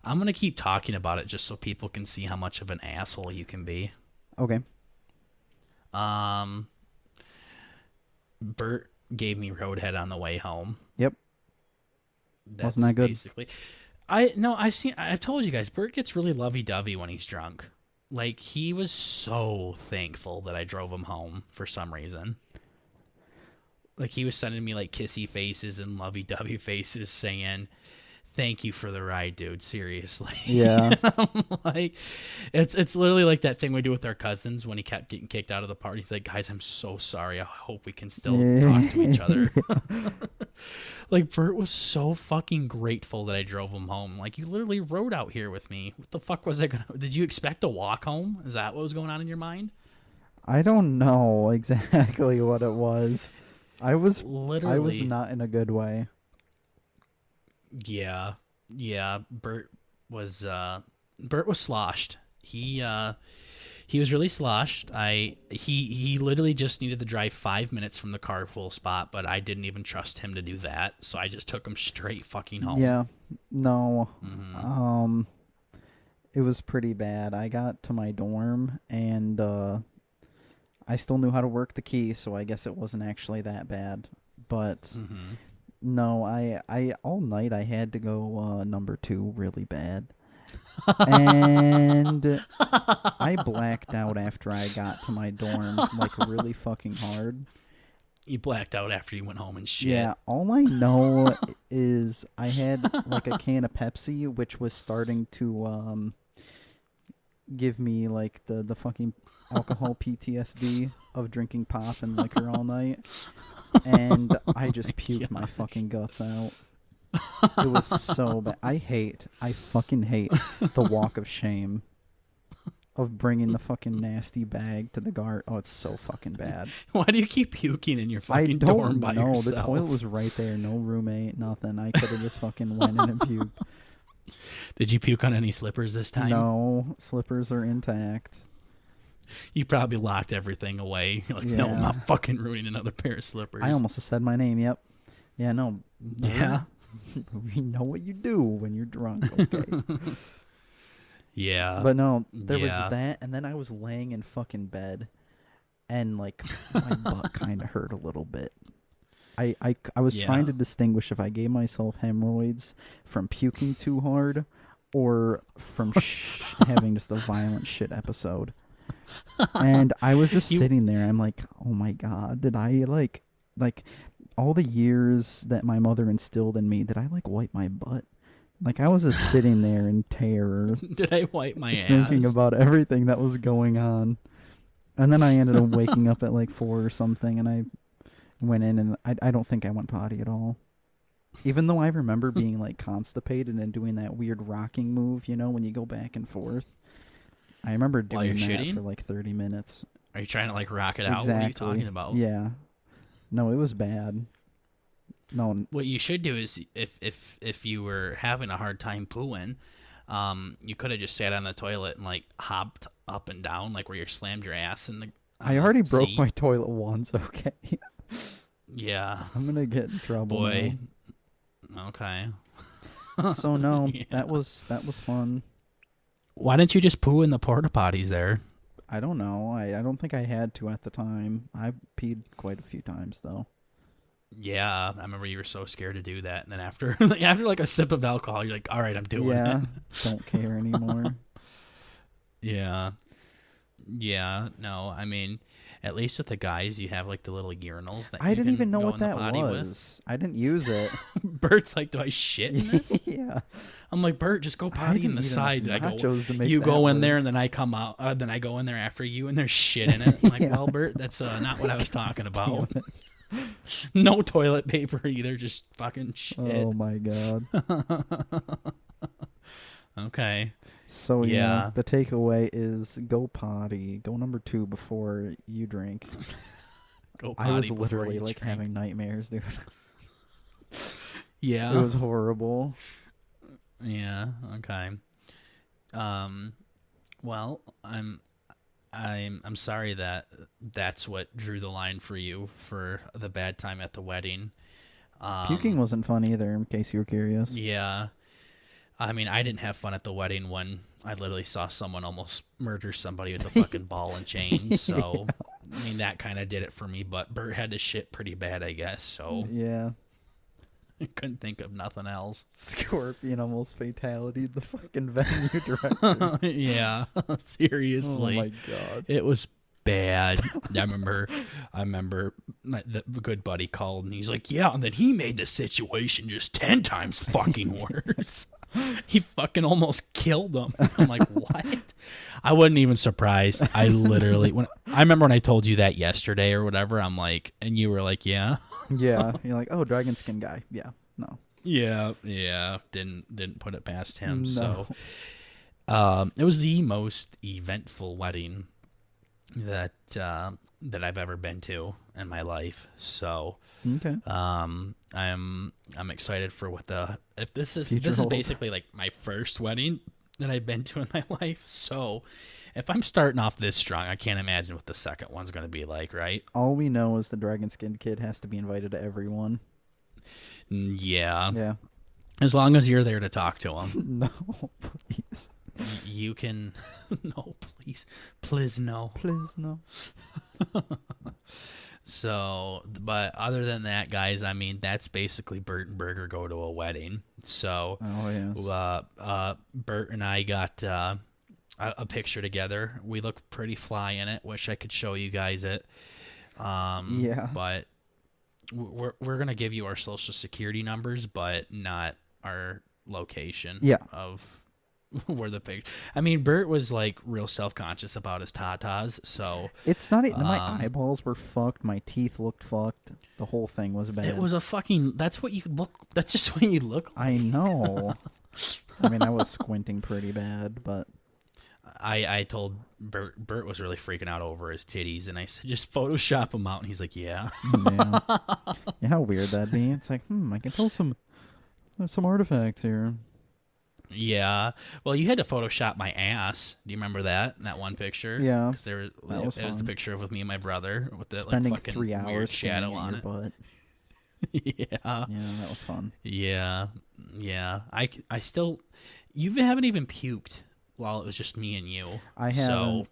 I'm going to keep talking about it just so people can see how much of an asshole you can be. Okay. Burt gave me roadhead on the way home. Yep. Wasn't that good? Basically. I've told you guys, Burt gets really lovey-dovey when he's drunk. Like, he was so thankful that I drove him home for some reason. Like, he was sending me, like, kissy faces and lovey-dovey faces saying, thank you for the ride, dude. Seriously. Yeah. I'm like, it's literally like that thing we do with our cousins when he kept getting kicked out of the party. He's like, guys, I'm so sorry. I hope we can still talk to each other. Like, Burt was so fucking grateful that I drove him home. Like, you literally rode out here with me. What the fuck was I gonna... Did you expect to walk home? Is that what was going on in your mind? I don't know exactly what it was. I was not in a good way. Yeah. Burt was sloshed. He was really sloshed. He literally just needed to drive 5 minutes from the carpool spot, but I didn't even trust him to do that, so I just took him straight fucking home. Yeah. No. Mm-hmm. It was pretty bad. I got to my dorm and I still knew how to work the key, so I guess it wasn't actually that bad. But no, I all night I had to go number 2 really bad. And I blacked out after I got to my dorm, like really fucking hard. You blacked out after you went home and shit. Yeah, all I know is I had like a can of Pepsi, which was starting to give me like the fucking alcohol PTSD of drinking pop and liquor all night. And I just puked my fucking guts out. It was so bad. I fucking hate the walk of shame of bringing the fucking nasty bag to the guard. Oh, it's so fucking bad. Why do you keep puking in your fucking dorm by yourself? The toilet was right there. No roommate, nothing. I could have just fucking went in and puked. Did you puke on any slippers this time? No, slippers are intact. You probably locked everything away. You're like, no, I'm not fucking ruining another pair of slippers. I almost said my name, yep. Yeah, no. Yeah? We know what you do when you're drunk, okay? Yeah. But no, there was that, and then I was laying in fucking bed, and, like, my butt kind of hurt a little bit. I was trying to distinguish if I gave myself hemorrhoids from puking too hard or from having just a violent shit episode. And I was just sitting there. I'm like, oh my God, did I like all the years that my mother instilled in me, did I like wipe my butt? Like I was just sitting there in terror. Did I wipe my ass? Thinking about everything that was going on. And then I ended up waking up at like 4 or something, and I went in, and I don't think I went potty at all. Even though I remember being like constipated and doing that weird rocking move, you know, when you go back and forth. I remember doing that for like 30 minutes. Are you trying to like rock it out? Exactly. What are you talking about? Yeah. No, it was bad. No. What you should do is if you were having a hard time pooing, you could have just sat on the toilet and like hopped up and down, like where you slammed your ass in the I already broke my toilet once, okay? Yeah. I'm going to get in trouble. Boy. Now. Okay. So no, that was fun. Why didn't you just poo in the porta potties there? I don't know. I don't think I had to at the time. I peed quite a few times though. Yeah, I remember you were so scared to do that, and then after after like a sip of alcohol, you're like, all right, I'm doing it. Don't care anymore. Yeah. Yeah, no, I mean, at least with the guys, you have like the little urinals that I you didn't can even know go what in the that potty was. with. I didn't use it. Bert's like, do I shit in this? Yeah. I'm like, Burt, just go potty in the side. I go, you go in there, and then I come out. Then I go in there after you, and there's shit in it. I'm like, well, Burt, that's not what I was talking about. No toilet paper either, just fucking shit. Oh my god. Okay. So yeah, the takeaway is go potty. Go number 2 before you drink. Go potty. I was literally like having nightmares, dude. Yeah. It was horrible. Yeah. Okay. Well, I'm sorry that that's what drew the line for you for the bad time at the wedding. Puking wasn't fun either, in case you were curious. Yeah. I mean, I didn't have fun at the wedding when I literally saw someone almost murder somebody with a fucking ball and chain. So, yeah. I mean, that kind of did it for me. But Burt had to shit pretty bad, I guess. So, yeah. I couldn't think of nothing else. Scorpion almost fatality the fucking venue director. Yeah, seriously. Oh my god. It was bad. I remember the good buddy called and he's like, yeah, and then he made the situation just 10 times fucking worse. He fucking almost killed him. I'm like, what? I wasn't even surprised. I literally, I remember when I told you that yesterday or whatever, I'm like, and you were like, yeah. Yeah, you're like, oh, dragon skin guy. Yeah, no. Yeah. Didn't put it past him. No. So, it was the most eventful wedding that I've ever been to in my life. So, okay. I'm excited for what this is Future basically like my first wedding that I've been to in my life. So, if I'm starting off this strong, I can't imagine what the second one's going to be like, right? All we know is the dragon skin kid has to be invited to everyone. Yeah. Yeah. As long as you're there to talk to him. No, please. You can. No, please. Please, no. Please, no. So, but other than that, guys, I mean, that's basically BurtnBurger go to a wedding. So, oh, yes. Burt and I got a picture together. We look pretty fly in it. Wish I could show you guys it. Yeah. But we're gonna give you our social security numbers, but not our location. Yeah. Of where the picture. I mean, Burt was like real self-conscious about his tatas, so it's not. My eyeballs were fucked. My teeth looked fucked. The whole thing was bad. It was a fucking. That's what you look. That's just what you look like. I know. I mean, I was squinting pretty bad, but I told Burt was really freaking out over his titties, and I said, just Photoshop them out, and he's like, yeah. Yeah. Yeah, how weird that'd be. It's like, I can tell there's some artifacts here. Yeah. Well, you had to Photoshop my ass. Do you remember that one picture? Yeah. Because it was the picture of me and my brother with the spending like, fucking 3 hours weird shadow on your it. Butt. Yeah. Yeah, that was fun. Yeah. I still. You haven't even puked while it was just me and you. I haven't. So,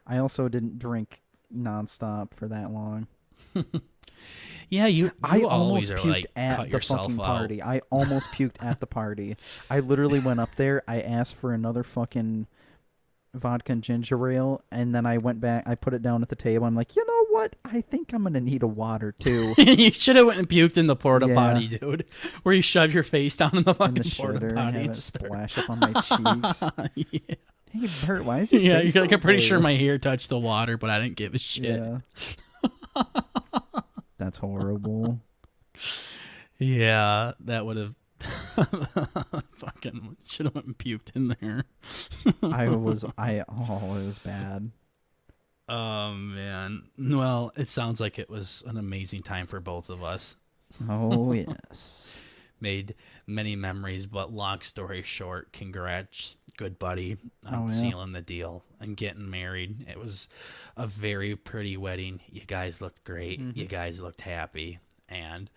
I also didn't drink nonstop for that long. Yeah, you I always almost are puked like, at cut the yourself fucking out. party. I almost puked at the party. I literally went up there. I asked for another fucking vodka and ginger ale, and then I went back. I put it down at the table. I'm like, you know what? I think I'm gonna need a water too. You should have went and puked in the porta potty, dude. Where you shove your face down in the fucking porta potty and have it splash up on my cheeks. Yeah. Hey Burt, why is your Yeah, face you're like, so I'm pretty blue? sure my hair touched the water, but I didn't give a shit. Yeah. That's horrible. Yeah, that would have fucking should have went and puked in there. It was bad. Oh man. Well, it sounds like it was an amazing time for both of us. Oh yes. Made many memories, but long story short, congrats, good buddy, on sealing the deal and getting married. It was a very pretty wedding. You guys looked great. Mm-hmm. You guys looked happy, and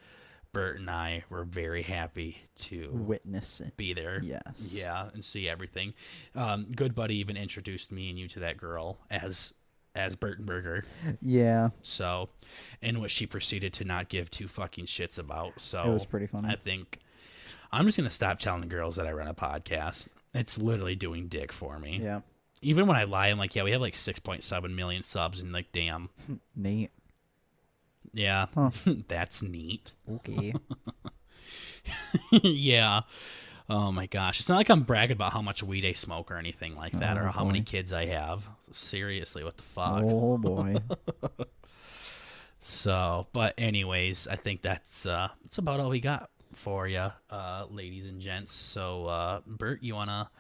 Burt and I were very happy to Witness it. be there. Yes. Yeah, and see everything. Good buddy even introduced me and you to that girl as BurtnBurger. Yeah. So, in which she proceeded to not give two fucking shits about. So It was pretty funny. I think I'm just gonna stop telling the girls that I run a podcast. It's literally doing dick for me. Yeah. Even when I lie, I'm like, yeah, we have like 6.7 million subs, and like, damn. Neat. Yeah, Huh. that's neat. Okay. Yeah. Oh my gosh. It's not like I'm bragging about how much weed I smoke or anything like that, Oh, or how many boy. kids I have. Seriously, what the fuck? Oh boy. So, but anyways, I think that's about all we got for you, ladies and gents. So, Burt, you wanna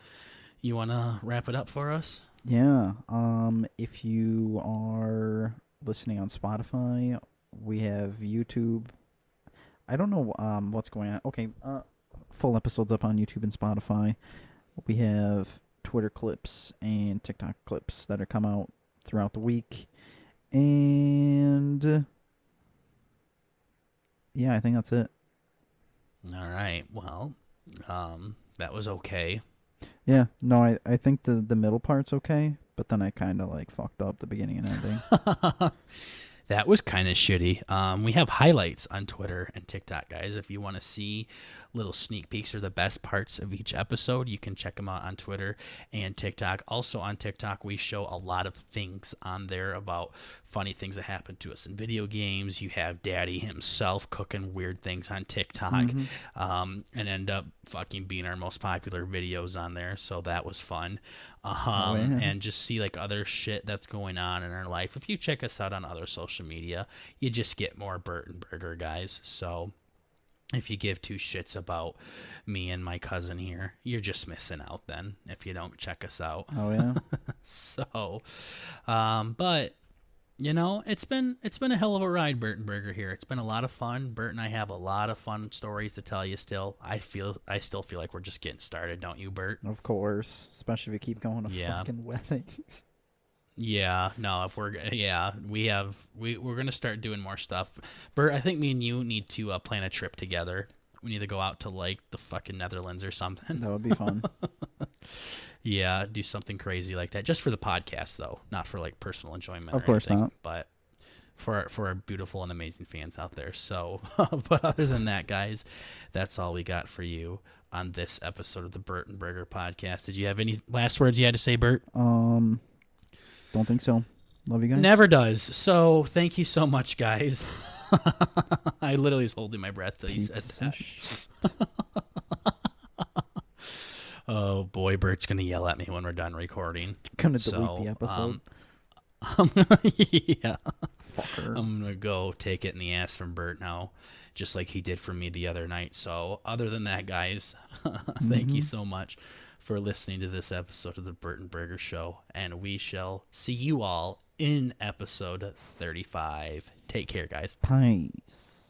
wrap it up for us? Yeah. If you are listening on Spotify, we have YouTube. I don't know what's going on. Okay. Full episodes up on YouTube and Spotify. We have Twitter clips and TikTok clips that are come out throughout the week. And yeah, I think that's it. All right. Well, that was okay. Yeah, no, I think the middle part's okay, but then I kind of like fucked up the beginning and ending. That was kind of shitty. We have highlights on Twitter and TikTok, guys. If you want to see little sneak peeks or the best parts of each episode, you can check them out on Twitter and TikTok. Also on TikTok, we show a lot of things on there about funny things that happen to us in video games. You have Daddy himself cooking weird things on TikTok, and end up fucking being our most popular videos on there. So that was fun. Yeah. And just see like other shit that's going on in our life. If you check us out on other social media, you just get more BurtnBurger, guys. So if you give two shits about me and my cousin here, you're just missing out then if you don't check us out. Oh yeah. So, but you know, it's been a hell of a ride, BurtnBurger here. It's been a lot of fun. Burt and I have a lot of fun stories to tell you still. I still feel like we're just getting started, don't you, Burt? Of course, especially if you keep going to fucking weddings. Yeah, no, if we're we're gonna start doing more stuff. Burt, I think me and you need to plan a trip together. We need to go out to like the fucking Netherlands or something. That would be fun. Yeah, do something crazy like that, just for the podcast though, not for like personal enjoyment. Of or course anything, not. But for our beautiful and amazing fans out there. So, but other than that, guys, that's all we got for you on this episode of the BurtnBurger podcast. Did you have any last words you had to say, Burt? Don't think so. Love you guys. Never does. So thank you so much, guys. I literally was holding my breath till you said that. Oh boy, Bert's gonna yell at me when we're done recording. Gonna delete the episode. Yeah. Fucker. I'm gonna go take it in the ass from Burt now, just like he did for me the other night. So other than that, guys, thank you so much for listening to this episode of the BurtnBurger Show, and we shall see you all in episode 35. Take care, guys. Peace.